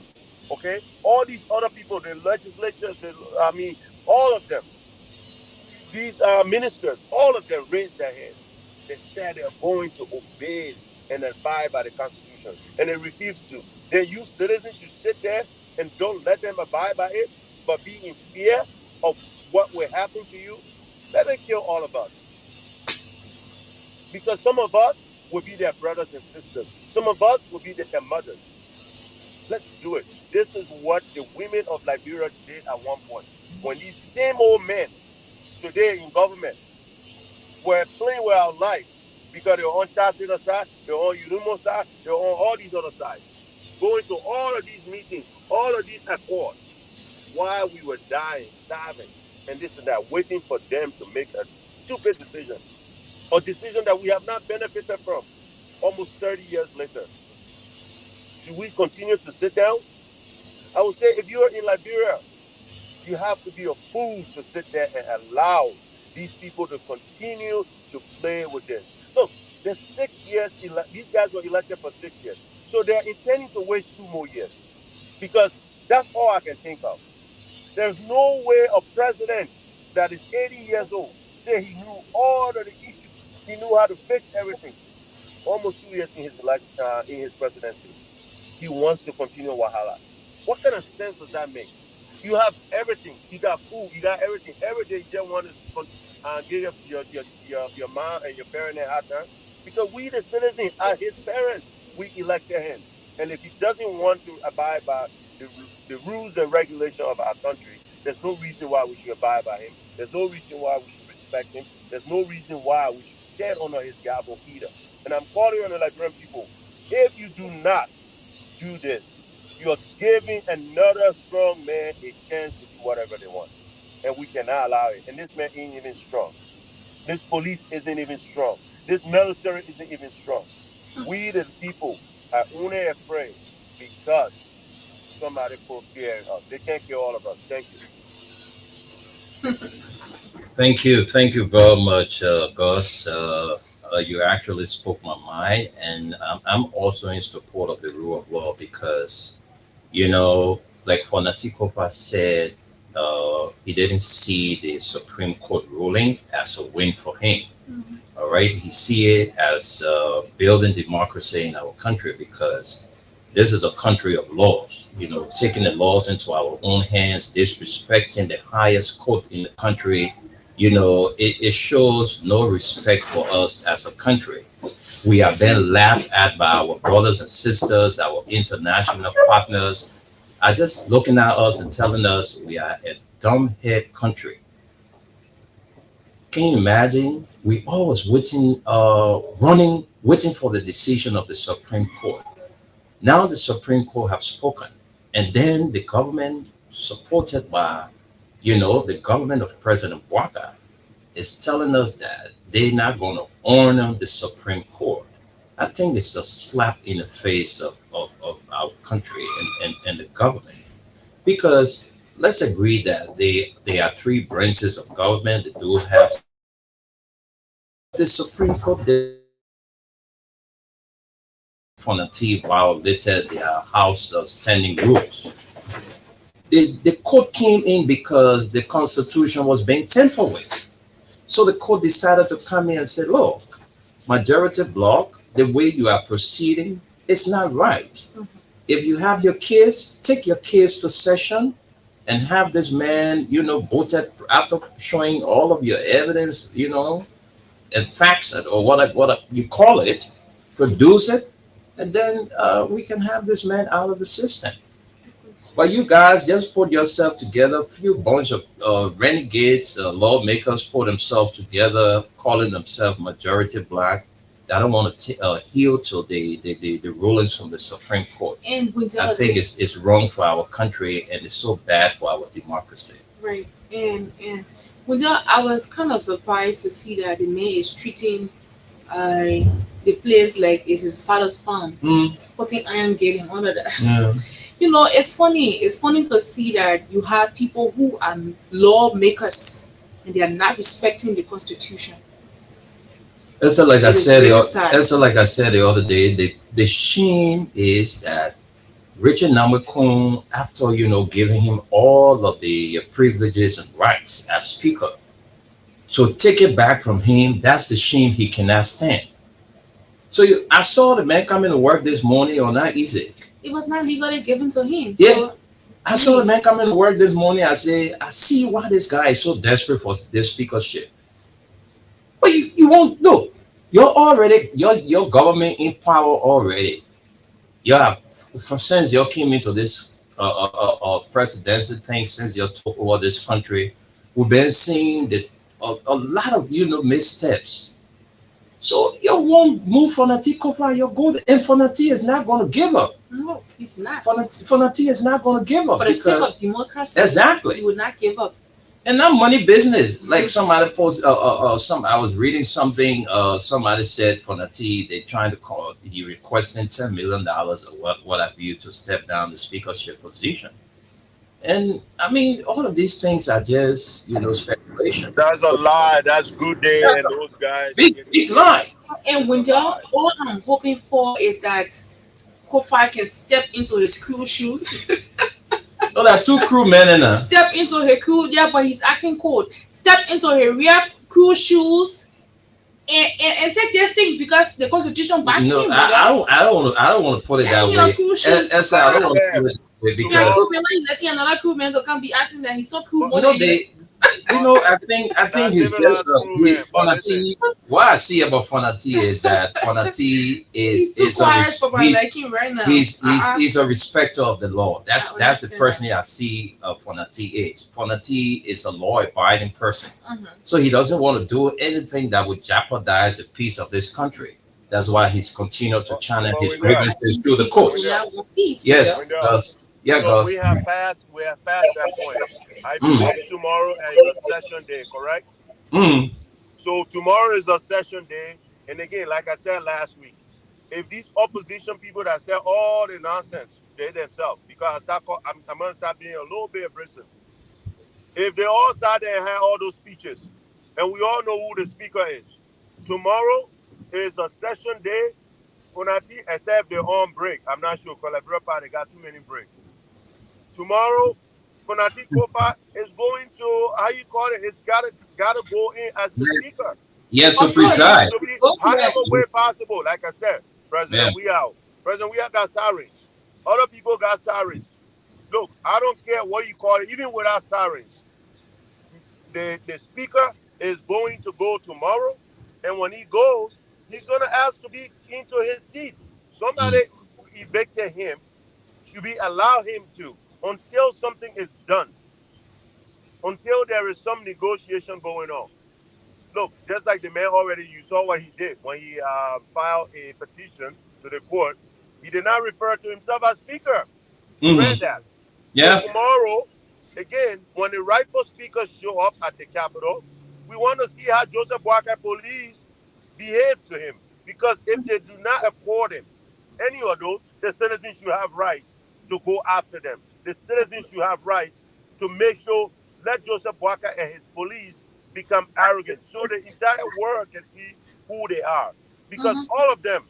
Okay? All these other people, the legislatures, all of them, these ministers, all of them raised their hands. They said they're going to obey and abide by the Constitution, and they refuse to. Then you citizens should sit there and don't let them abide by it, but be in fear of what will happen to you. Let them kill all of us. Because some of us will be their brothers and sisters. Some of us will be their mothers. Let's do it. This is what the women of Liberia did at one point. When these same old men today in government were playing with our life because they're on Chasina side, they're on Urumo side, they're on all these other sides. Going to all of these meetings, all of these accords, while we were dying, starving, and this and that, waiting for them to make a stupid decision. A decision that we have not benefited from almost 30 years later. Should we continue to sit down? I would say if you're in Liberia, you have to be a fool to sit there and allow these people to continue to play with this. Look, there's 6 years, these guys were elected for 6 years. So they're intending to waste 2 more years. Because that's all I can think of. There's no way a president that is 80 years old say he knew all of the issues. He knew how to fix everything. Almost 2 years in his presidency. He wants to continue Wahala. What kind of sense does that make? You have everything. You got food. You got everything. Every day you just want to give your mom and your parents a hard time. Because we, the citizens, are his parents. We elected him. And if he doesn't want to abide by the rules and regulations of our country, there's no reason why we should abide by him. There's no reason why we should respect him. There's no reason why we should stand under his gavel either. And I'm calling on the Liberian people, if you do not do this, you are giving another strong man a chance to do whatever they want. And we cannot allow it. And this man ain't even strong. This police isn't even strong. This military isn't even strong. We, the people, are only afraid because somebody put fear in us. They can't kill all of us. Thank you. Thank you very much, Gus. You actually spoke my mind, and I'm also in support of the rule of law because, like Fonatikova said, he didn't see the Supreme Court ruling as a win for him. All right, he see it as building democracy in our country because this is a country of laws. Taking the laws into our own hands, disrespecting the highest court in the country. It shows no respect for us as a country. We are then laughed at by our brothers and sisters, our international partners, are just looking at us and telling us we are a dumbhead country. Can you imagine? We always waiting for the decision of the Supreme Court. Now the Supreme Court have spoken, and then the government, supported by the government of President Bouakai, is telling us that they're not going to honor the Supreme Court. I think it's a slap in the face of our country and the government. Because let's agree that they are three branches of government that do have the Supreme Court. Fonati violated their House standing rules. The court came in because the Constitution was being tampered with. So the court decided to come in and say, look, majority block, the way you are proceeding is not right. If you have your case, take your case to session and have this man, voted after showing all of your evidence, and facts it or what you call it, produce it, and then we can have this man out of the system. But you guys just put yourself together, a few bunch of renegades, lawmakers put themselves together, calling themselves majority black. I don't want to heal to the rulings from the Supreme Court. And I think it's wrong for our country and it's so bad for our democracy. right. And Wendell, I was kind of surprised to see that the man is treating the place like it's his father's farm, putting iron getting under that. Yeah. It's funny. It's funny to see that you have people who are lawmakers and they are not respecting the Constitution. That's like I It is said. really sad. That's like I said the other day. The shame is that Richard Namakun, after giving him all of the privileges and rights as speaker, so take it back from him. That's the shame he cannot stand. So I saw the man coming to work this morning or not easy. It was not legally given to him. Yeah. So, I saw the man coming to work this morning. I say, I see why this guy is so desperate for this speakership. But you won't do. You're already your government in power already. You have since you came into this presidency thing, since you took over this country, we've been seeing that a lot of missteps. So you won't move Fonati Kofa, you're good. And Fonati is not going to give up. no, he's not. Fonati is not going to give up For the sake because of democracy, exactly. he would not give up. And not money business. Like somebody posted, I was reading something. Somebody said Fonati, they're trying to call. He requesting $10 million or what have you to step down the speakership position. And I mean, all of these things are just speculation. That's a lie. That's Good Day and those guys. Big lie. And Wendell, all I'm hoping for is that Kofi can step into his crew shoes. No, there are two crew men in there. Step into her crew, yeah, but he's acting cold. Step into her rear crew shoes and take this thing because the Constitution backs No, him. I don't want to put it that way. Crew shoes. I don't want to put it that way You because crewman, why you letting another crewman to come be acting that he's so crew more no, than you? I think he's That's just even Fonati. What I see about Fonati is that Fonati He's is too quiet for my liking right now. he's a respecter of the law. That's the understand person I see Fonati is. Fonati is a law-abiding person, Mhm. so he doesn't want to do anything that would jeopardize the peace of this country. That's why he's continued to channel his grievances through the courts. We have one piece. Yes, Window. Gus. Yeah, So Gus. we have passed that point. I believe tomorrow is a session day, correct? Mm. So tomorrow is a session day, and again, like I said last week, if these opposition people that say all the nonsense, they themselves, because I'm gonna start being a little bit abrasive. If they all sat there and had all those speeches, and we all know who the speaker is, tomorrow is a session day. Fonati, except they're on break. I'm not sure because they got too many breaks. Tomorrow, Fonati Kofa is going to how you call it. It's gotta go in as the speaker. Yeah, to Of course. preside. To be however way possible. Like I said, President, we out. President, we have got sirens. Other people got sirens. Look, I don't care what you call it, even without sirens. The speaker is going to go tomorrow, and when he goes, he's gonna ask to be into his seat. Somebody who evicted him should be allow him to until something is done, until there is some negotiation going on. Look, just like the man already, you saw what he did when he filed a petition to the court. He did not refer to himself as speaker. You read that. Yeah. So tomorrow, again, when the rightful speakers show up at the Capitol, we want to see how Joseph Boakai police behave to him. Because if they do not accord him any of those, the citizens should have rights to go after them. The citizens should have rights to make sure let Joseph Boakai and his police become arrogant so the entire world can see who they are. Because all of them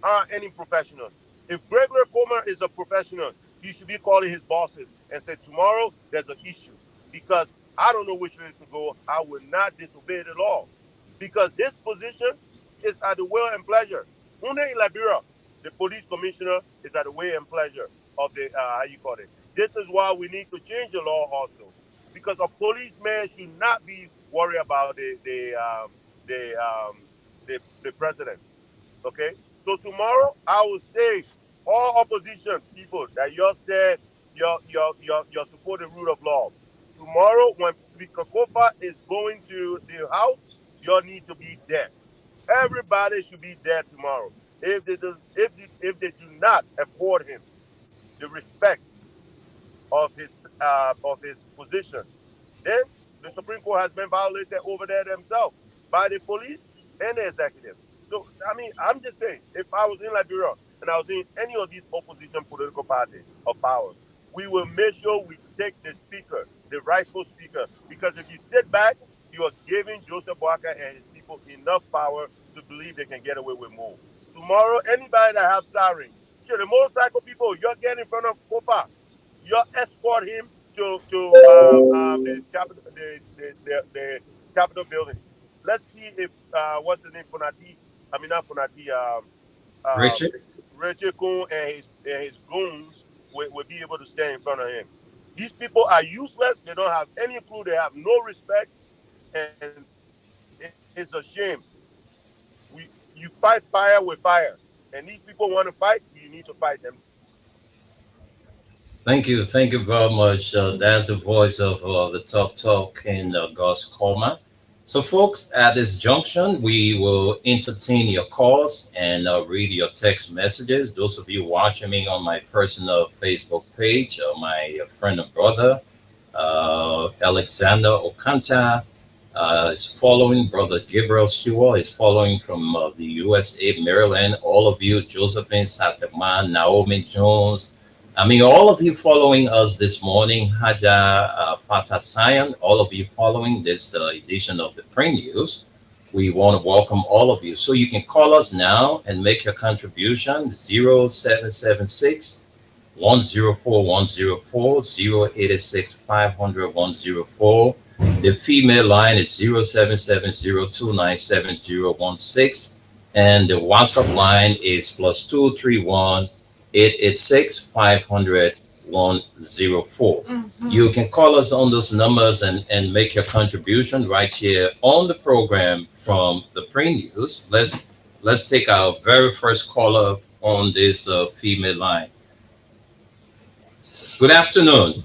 are any professionals. If Gregory Comer is a professional, he should be calling his bosses and say, tomorrow there's an issue. Because I don't know which way to go. I will not disobey the law. Because his position is at the will and pleasure. Une in Liberia, the police commissioner is at the will and pleasure of the, how you call it. This is why we need to change the law also. Because a policeman should not be worried about the president. Okay? So tomorrow I will say all opposition people that you said you support the rule of law. Tomorrow when Speaker Kofa is going to the house, you need to be there. Everybody should be there tomorrow. If they do not afford him the respect of his position, then the Supreme Court has been violated over there themselves by the police and the executive. So I mean, I'm just saying, if I was in Liberia and I was in any of these opposition political parties of power, we will make sure we take the speaker, the rightful speaker, because if you sit back, you are giving Joseph Boakai and his people enough power to believe they can get away with more. Tomorrow, anybody that have sirens, sure, the motorcycle people, you're getting in front of Kofa, you escort him to the Capitol building. Let's see if what's the name, Funati? I mean not Funati. Richard? Richard Kuhn and his goons will be able to stand in front of him. These people are useless. They don't have any clue. They have no respect, and it's a shame. You fight fire with fire, and these people want to fight. You need to fight them. Thank you very much. That's the voice of the Tough Talk in Gus Coleman. So, folks, at this junction, we will entertain your calls and read your text messages. Those of you watching me on my personal Facebook page, my friend and brother, Alexander Okanta, is following. Brother Gabriel Sewell is following from the USA, Maryland. All of you, Josephine Sataman, Naomi Jones. I mean, all of you following us this morning, Haja Fatah Sayan, all of you following this edition of the Print News. We want to welcome all of you. So you can call us now and make your contribution, 0776 104 104, 086 500 104. The female line is 0770297016. And the WhatsApp line is +231 886 500 104. You can call us on those numbers and make your contribution right here on the program from the Print News. Let's take our very first caller on this female line. Good afternoon.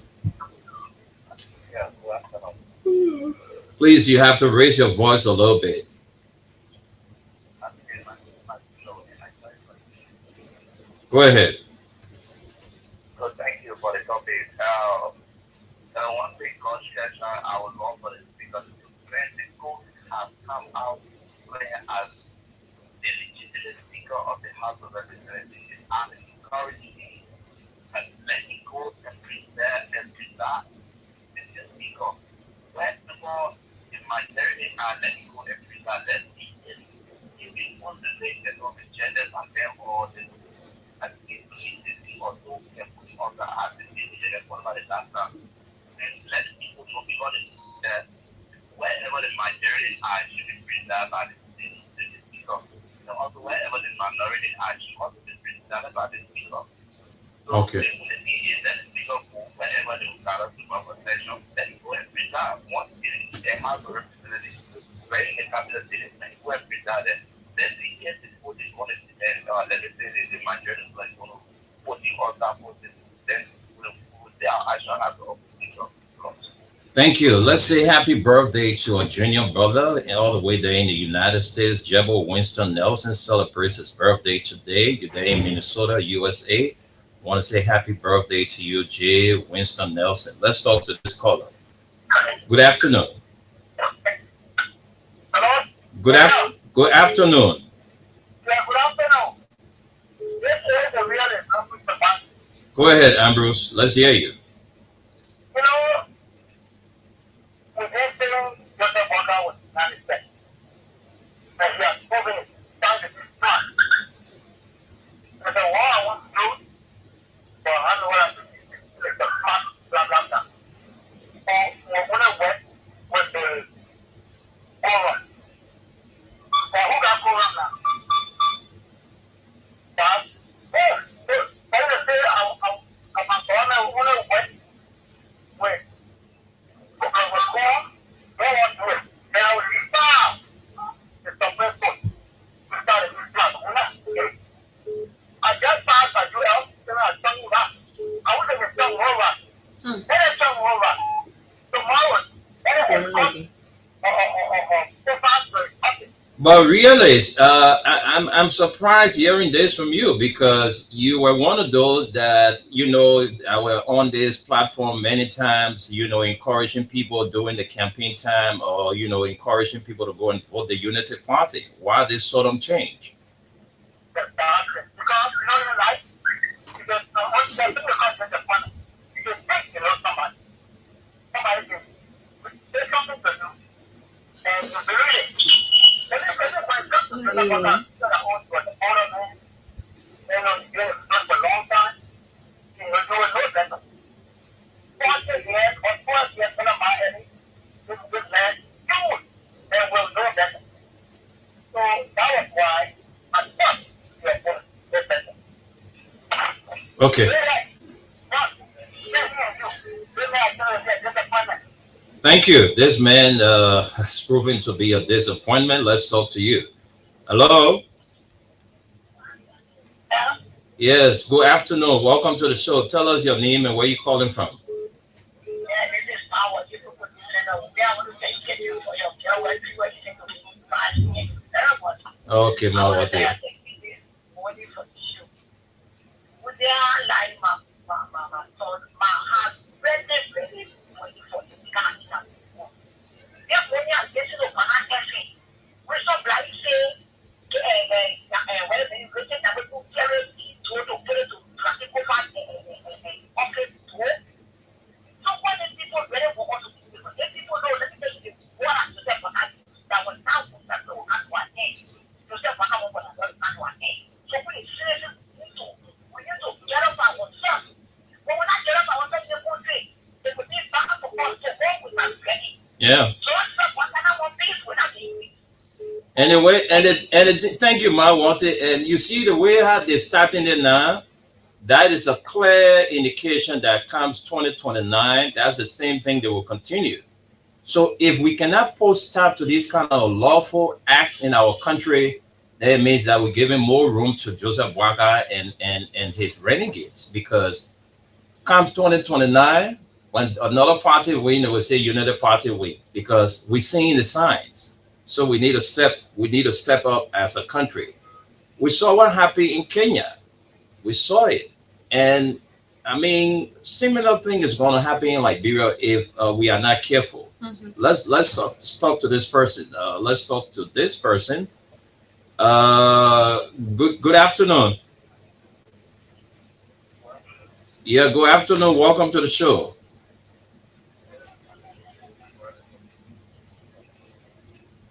Yeah, good afternoon. Please, you have to raise your voice a little bit. Go ahead. So thank you for the topic. One thing, conscious, I would love for this because Mexico has come out as the legitimate speaker of the House of Representatives and encouraging and letting go and prepare and preserve the speaker. When more the majority are letting go and preserve, let's see if we want to take the genders and them or the also can put on the artificial for the data and let people know because that wherever the majority are should be preserved by the speaker. And also wherever the minority are should also be preserved by the speaker. So okay. Let the speaker go wherever they will gather to protection, let it go and preserve once they have a representative right in the capital city and go and preserve them. Then the case is put in on it and let us say the majority is like putting all that then their action as of Thank you. Let's say happy birthday to our junior brother all the way there in the United States. Jebo Winston Nelson celebrates his birthday today. You're there in Minnesota, USA. I want to say happy birthday to you, J. Winston Nelson. Let's talk to this caller. Good afternoon. Hello? Good afternoon. Yeah, good afternoon. Go ahead, Ambrose. Let's hear you. You know, But really, I'm surprised hearing this from you because you were one of those that I were on this platform many times. Encouraging people during the campaign time, or encouraging people to go and vote the Unity Party. Why this sudden change? Okay. Thank you. This man has proven to be a disappointment. Let's talk to you. Hello. Yes. Good afternoon. Welcome to the show. Tell us your name and where you calling from. Okay, Mawati. Yeah. Anyway, thank you, Mawati. And you see the way how they're starting it now. That is a clear indication that comes 2029, that's the same thing they will continue. So if we cannot put stop to these kind of lawful acts in our country, that means that we're giving more room to Joseph Boakai and his renegades. Because comes 2029, when another party win, they will say United Party win, because we're seeing the signs. So we need to step up as a country. We saw what happened in Kenya. We saw it. And I mean, similar thing is going to happen in Liberia if we are not careful. Mm-hmm. Let's talk to this person. Let's talk to this person. Good afternoon. Yeah, good afternoon. Welcome to the show.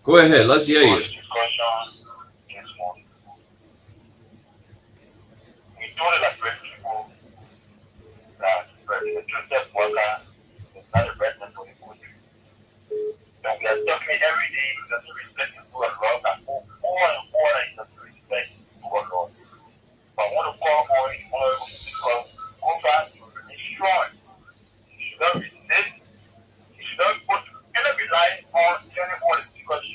Go ahead. Let's hear you. President Joseph Boakai is not a president for the country. And we are talking every day that to respect to a law that more and more is to respect to a law. But I want to call more because over to ensure you should not resist, you should not put any rely on anybody because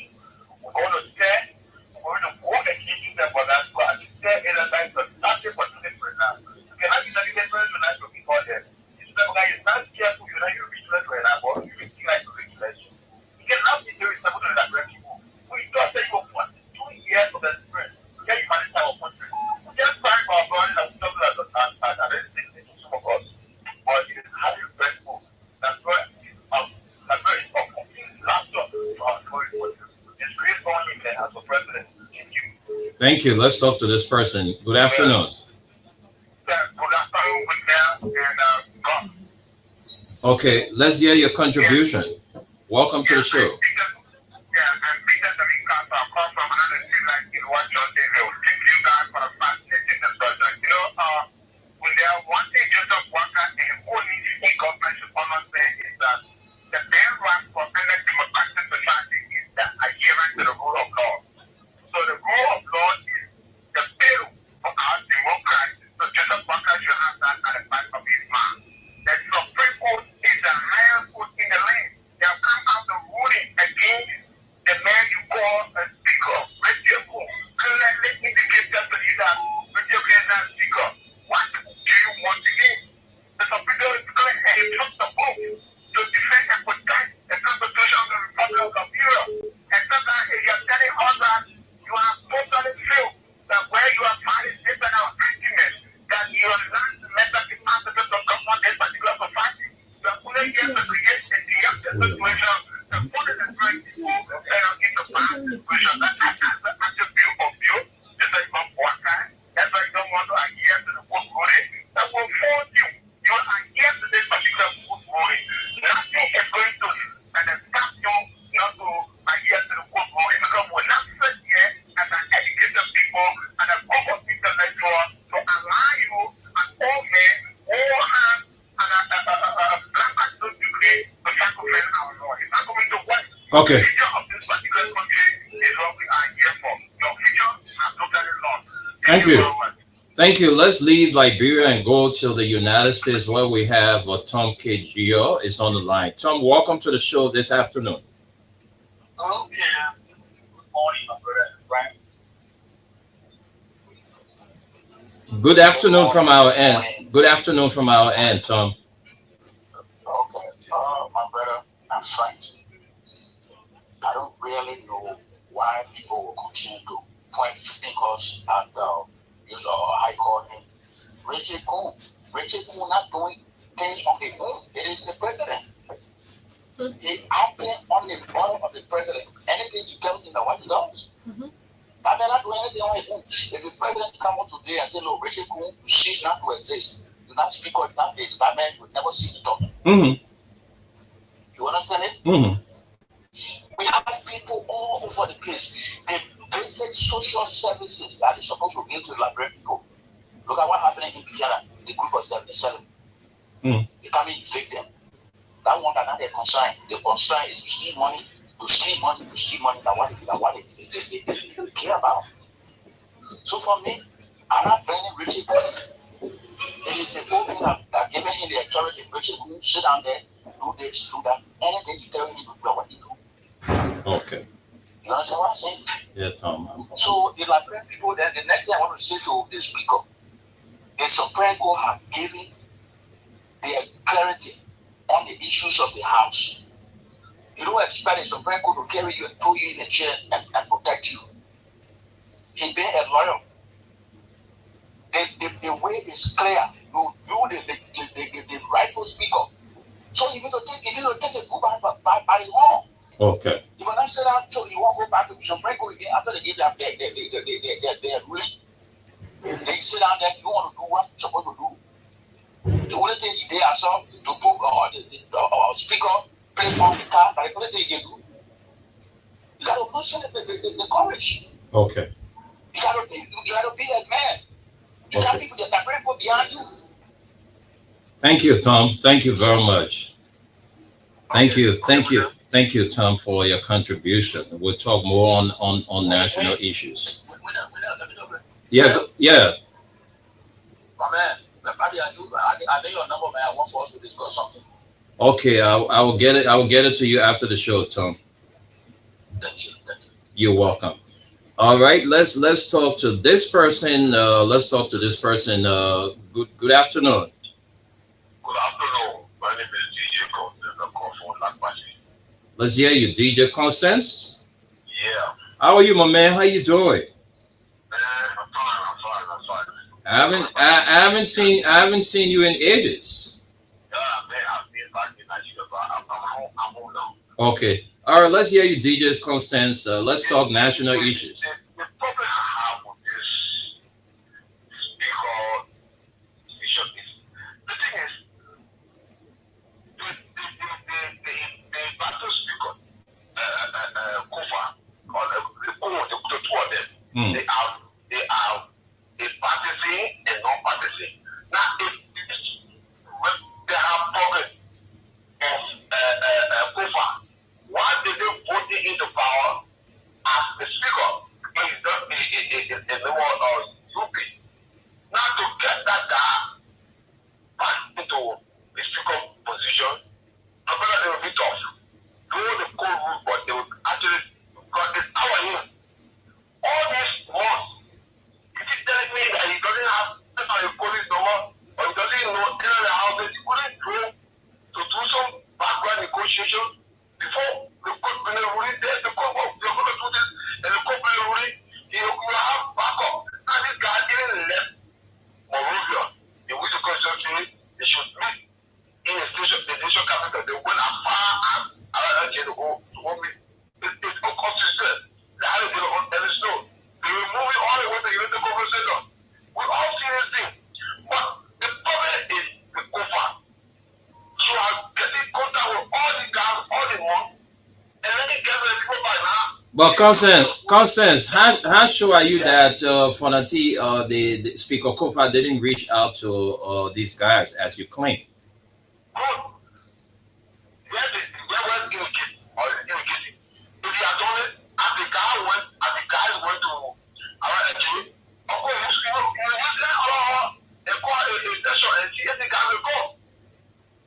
we're going to stay, we're going to work against them for that, but stay in a time for nothing but to live for now. You cannot be the difference when I talk about them. Is not careful, you know, you reach that way now, but you reach like to reach that. You cannot be doing something to that people. We just say you want 2 years of that spirit. Can you manage our country? We just find our body and we talk about that and I don't think it's some of us. But it is highly regretful. That's why it's a complete laptop to our country. It's great for you as a president. Thank you. Thank you. Let's talk to this person. Good afternoon. Okay, let's hear your contribution. Welcome to the show. Yeah, and Peter David I come from another state like in what John David. Thank you guys for the fascinating discussion. When there are one thing Joseph Walker and only in government should understand is that the main right for any democratic society is the adherence to the rule of law. So the rule of law is the bill for our democracy. So Joseph Walker should have that at the back of his mind. The Supreme Court is the highest court in the land. They have come out the ruling against the man you call a speaker, Richard Cook. Clearly indicates that Richard is not speaker. What do you want to do? The Supreme Court is clear and it took the book to defend and protect the Constitution of the Republic of Europe. And sometimes if you are telling us that you are totally failed, that where you are fighting different arguments, that you are not mental capacity to confront this particular society, you are only here to create a theatrical situation to put in the right people into bad situation. That's the actual view of you. This is not one time. That's why you don't want to adhere to the court ruling. That will force you. You adhere to this particular court ruling. Nothing is going to stop you not to adhere to the court ruling because we're not sit here as an educated people and a group of intellectuals to allow you, an old man, old hand, and a black person degree to sacrifice our law. It's not going to work. Okay. The future of this particular country is what we are here for. Your future is totally lost. Thank you. Very much. Thank you. Let's leave Liberia and go to the United States where we have Tom Kgio is on the line. Tom, welcome to the show this afternoon. Okay. Good morning, my brother and friend. Good afternoon from our end. Good afternoon from our end, Tom. Okay, my brother and friend. I don't really know why people will continue to point fingers at use how you call him, Richard Coon. Richard Coon not doing things on his own. It is the president. He acting on the bottom of the president. Anything you tell him, what he does. That may not do anything on his own. If the president come out today and say, "Look, Richard Coon cease not to exist. Do not speak on that day," that man will never see you talking. You understand it? We have people all over the place. The basic social services that is supposed to give to the Liberian people. Look at what happened in Biara, the group of 77. They come in, fake them. That one that not their concern. The concern is to steal money, to steal money, to steal money. That what they care about. So for me, I'm not blaming Richard Coon. It is the people that giving him the authority. Richard Coon sit down there, do this, do that. Anything you tell him to do, what he do. Okay. You understand what I'm saying? Yeah, Tom. So the Liberian people, then the next thing I want to say to the speaker, the Supreme Court have given their clarity on the issues of the House. You don't expect the Supreme Court to carry you and put you in a chair and protect you. He being a lawyer. The way is clear. You the rightful speaker. So you need to take it go by the law. Okay. You will not say that so you won't go back to the Supreme Court again after they give their ruling. They sit down there, you want to do what you're supposed to do. The only thing they are so to put the speaker play on the car, but the only thing you can do, you got to mention the courage. Okay. You got to be a man. You got people that are go behind you. Thank you, Tom. Thank you very much. Thank you, Tom, for your contribution. We'll talk more on national issues. Yeah. My man, I need your number, man. I want for us to discuss something. Okay, I will get it. I will get it to you after the show, Tom. Thank you. You're welcome. All right, let's talk to this person. Good afternoon. Good afternoon. My name is DJ Constance. I'm calling from Lakbashi. Let's hear you, DJ Constance. Yeah. How are you, my man? How you doing? I'm fine. I haven't seen you in ages. Yeah, man, I've been back in Nigeria, but I'm home now. Okay. All right, let's hear you, DJ Constance. Let's talk national issues. The problem I have with this because the thing is, the battle speaker They are a partisan and non-partisan. Now, if they have progress of Kufa, why did they vote him into power as the speaker? He's not a member of UP. Now, to get that guy back into the speaker position, I'm going to be tough. Do the code rule, but they will actually, because it's our him. All these months, is he telling me that he doesn't have a police number, or he doesn't know any of the houses? He couldn't go to do some background negotiation before the court will ruling there. The court will do this, and the court will ruling. He will have backup. And this guy didn't left Monrovia. The Witcher Constituency, they should meet in the station capital. They went as far as to go to Mumbai. It's inconsistent. The high is on any snow. They will move it all the way to the United Conference Center. We all see this thing. But the problem is the Kufa. So I'm getting contact with all the guys, all the money, and then they get the people by now. But Constance, how sure are you that Fonati, the Speaker Kofa, didn't reach out to these guys as you claim? Good. Where was Ilkit or Ilkit? If you are doing it, as the guys went to our entry, of course, you use a session and see if the guy will go.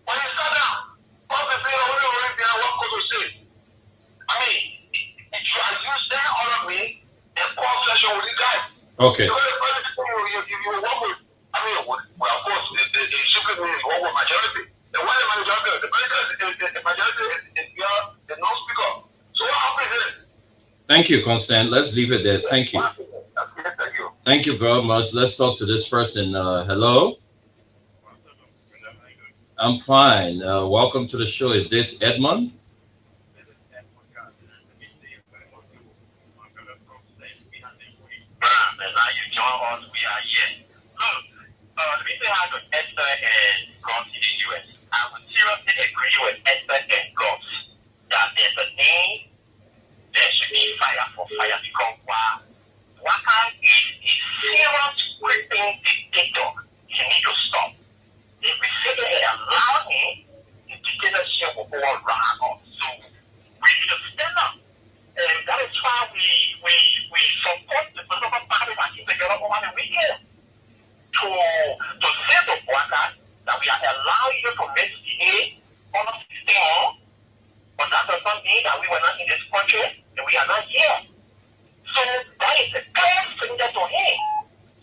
When you start down, what the thing already there, what could you say? I mean, if you are using all of me, a call session with the guy. Okay. You work with, I mean, well, of course, the secret means work with majority. The one the majority is the non-speaker. So what happens is? Thank you, Constant. Let's leave it there. Thank you. Thank you. Thank you very much. Let's talk to this person. Hello. I'm fine. Welcome to the show. Is this Edmund? Now you join us, we are here. Look, the reason I have to enter and come to the US, I would seriously agree with Esther and God that there's a need, there should be fire for fire because Waka is a serious creeping dictator. He needs to stop. If we sit there and allow him, the dictatorship will go around. So we need to stand up. And that is why we support the political party that is together over the weekend to say to Waka that we are allowing you to misbehave on a system, but that does not mean that we were not in this country and we are not here. So that is a clear finger to him.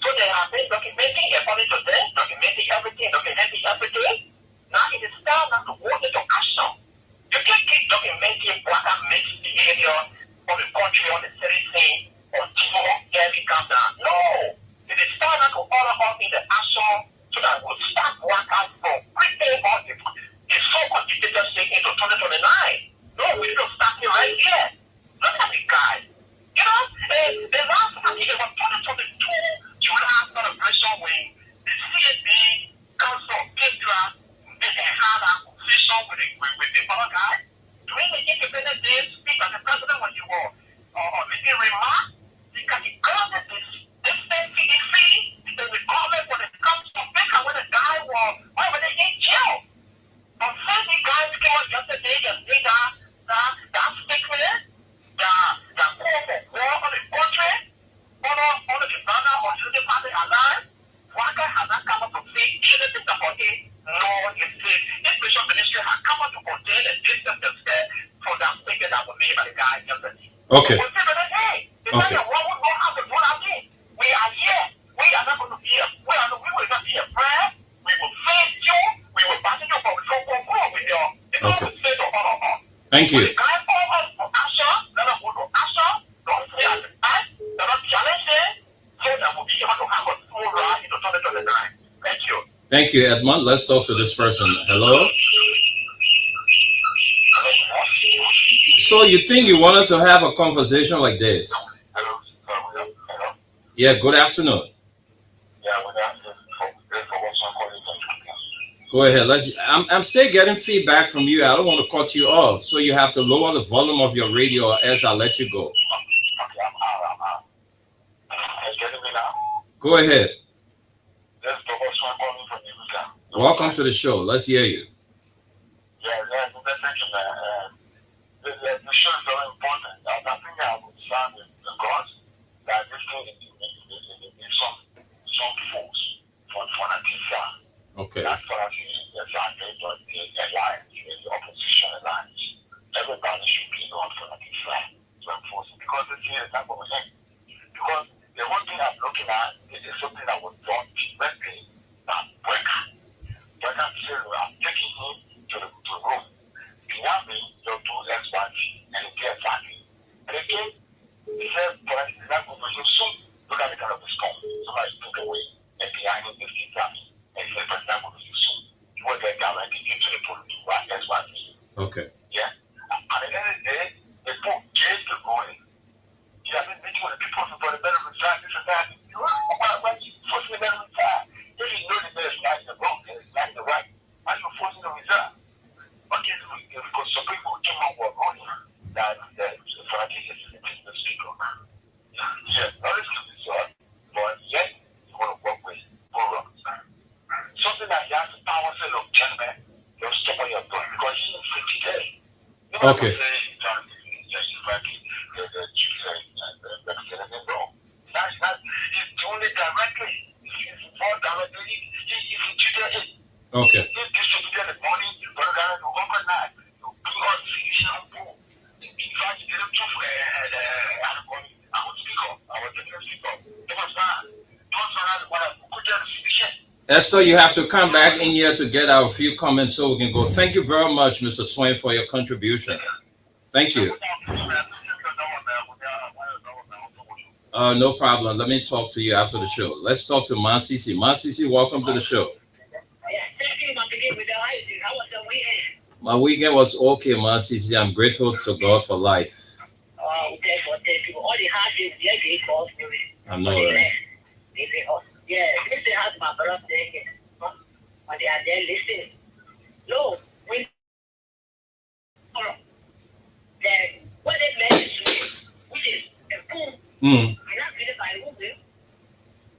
So they have been documenting according to them, documenting everything. Now it is time now to go into action. You can't keep documenting Waka misbehavior on the country, on the citizen, on Timor, Gary, calm down. No! It is time now to order us in the action so that we'll start Waka from creeping on the so-called dictatorship into 2029. No, we need to start it right here. Look at the guy. You know, the last time it was 2022 July celebration when the CSB Council Petra had a conversation with the other guy. During the Independence Day speech as the president when you were making remarks, because the government is the same CDC, and the government when it comes to Baker when the guy was already in jail. But when the guys came out yesterday and did that statement, that call for war on the country, on the Ghana or the party alive, Waka has not come out to say anything about it. No, it said Immigration Ministry has come out to contain and distance themselves from that statement that was made by the guy yesterday. Okay. We are here. We are not going to be here. We will not be a prayer. We will face you. We will pass you from with you. Okay. Thank you. Thank you, Edmund. Let's talk to this person. Hello? So you think you want us to have a conversation like this? Yeah, good afternoon. Go ahead. I'm still getting feedback from you. I don't want to cut you off. So you have to lower the volume of your radio as I let you go. Go ahead. Yes, Dr. Swan calling from Ibiza. Welcome to the show. Let's hear you. Thank you, man. The show is very important. I think I would sound the God that this thing is some force for Antifa. Okay. That's what I think is the alliance, the opposition alliance. Everybody should be on for Antifa to enforce it because this is the type of thing. Because the one thing I'm looking at is something that was done directly by Brecker. Brecker said, I'm taking him to the room. Behind me, you'll do X1 and it gets family. And again, he said, but it's not going to soon. Look at the kind of response. Somebody took away and behind him, they see family. And he said, but it's not going to soon. You want that directly into the police to run X1. Okay. Yeah. And at the end of the day, they put James to go in. You have been meeting with the people for the better result. This and that. You are forcing the better result. If you know the better is not the wrong, it's not the right. Why are you forcing the result? Okay, because some people came up with money that for a case is the speaker. Yeah, knowledge is result, but yet you want to work with Burrow. Something that you have the power say, look, gentlemen, you'll stop what you're doing because he is 50 days. Okay. Okay. Esther, you have to come back in here to get our few comments so we can go. Thank you very much, Mr. Swain, for your contribution. Thank you. No problem. Let me talk to you after the show. Let's talk to Masisi. Masisi, welcome to the show. My weekend was okay, Masisi. I'm grateful to God for life. I know, right? Yeah, this has my birthday. When they are there listening. No, when what they message me, which is a boom, and not really by who will.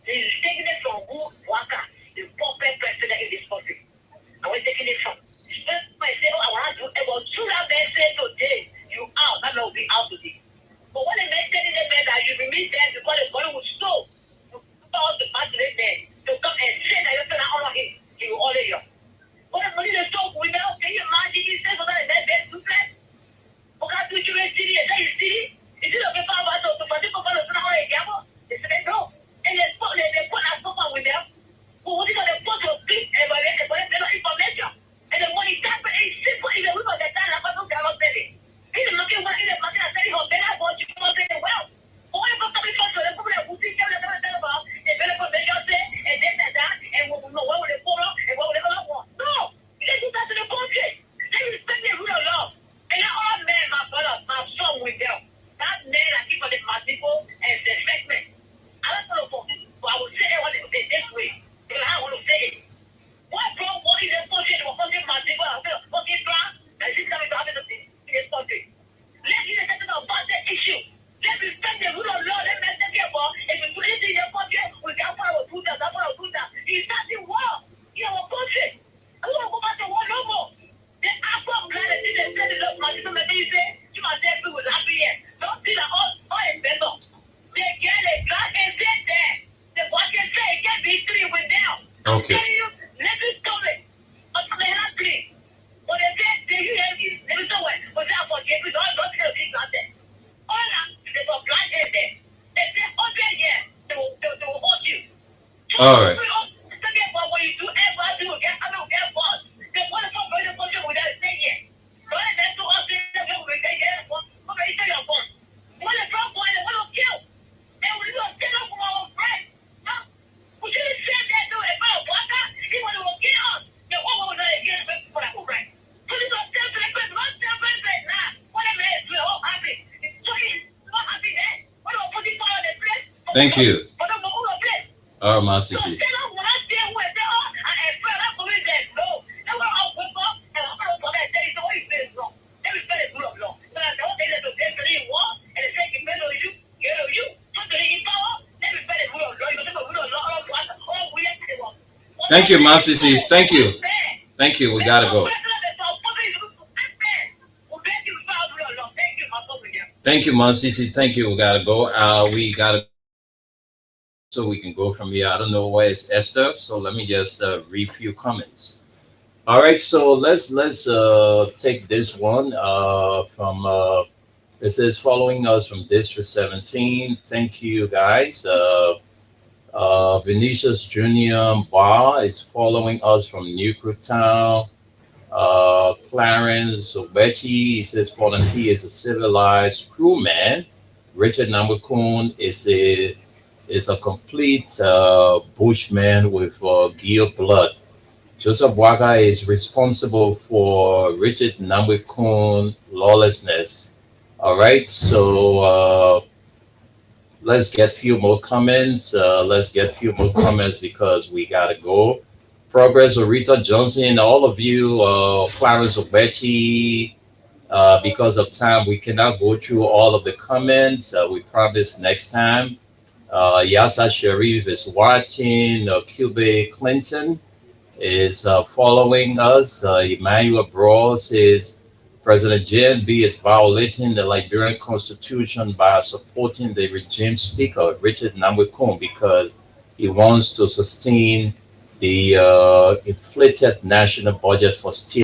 He's taking it from who Waka, the puppet president in this country. And we're taking it from. Myself, I want to do about 2 days today. You out, that will be out today. But when they make it in the bed that you will meet them because the body will stop. All the battery there to come and say that you're going to honor him. He will honor you. What if money is talk without? Can you imagine he says about that bed to play? Okay, do you city? Is that his city? Is it okay for us to put the people to honor a gamble? They said no. And they put us with them. Who would you put to big information? And the money tap is simple. Even we got the time about to get up there. He's looking what in the market and telling him better about you want to get well. Why are you coming to the people who think they're about? And what will they follow and what will they want? No, they do that to the country. They respect the rule of law. And all men, my brother, my son with them. That man I keep on my people and the segment. I don't know for this, but I will say what they say this way. Because I want to say it. What is the country? They were fucking my people. I'm going to fucking try. And this time it's happening in this country. Let's see the about that issue. They respect the rule of law. They make them care for. If you do anything in your country, we can follow do that. It's not the war. You know, country. I don't want to go back to war no more. The apple of God and they said it up. My people, they say, you must say people will happy here. Don't see that all is better. They get it. God can say that. The boy can say it can't be three with them. Okay. I'm telling you, let me stop it. But they not clean. But they say, they hear let me know what. But that for James, all those things not there. All that, they were blind in there. They say, 100 years, they will hold you. All right. What you do, everybody will get, I don't get what. They want to come to the country without saying it. So I said to us, they get one. What they say your phone? When the drop boy, they want to kill. And we don't get up from our friend. Huh? We shouldn't say that to a fellow brother. He want to kill us. The one will not get it for that friend. So they don't tell the friend, not tell the friend, nah. What a man, we're all happy. So he's not happy there. What do I put it on the place? Thank you. What do I put on the place? All right, Masisi. Thank you, Masisi. Thank you. Thank you. We gotta go. Thank you, Masisi. Thank you. We gotta go. We gotta so we can go from here. I don't know where is Esther, so let me just read a few comments. All right, so let's take this one from it says following us from District 17. Thank you guys. Vinicius Junior Bar is following us from Newcretown. Clarence Obechi says volunteer is a civilized crewman. Richard Namakun is a complete bushman with Gil blood. Joseph Waka is responsible for Richard Namakun lawlessness. All right, so let's get a few more comments. Because we gotta go. Progress of Rita Johnson, all of you, Clarence Obechi. Because of time, we cannot go through all of the comments. We promise next time. Yasa Sharif is watching. Cube Clinton is following us. Emmanuel Bro says President JNB is violating the Liberian Constitution by supporting the regime speaker, Richard Namakun, because he wants to sustain the inflated national budget for steel.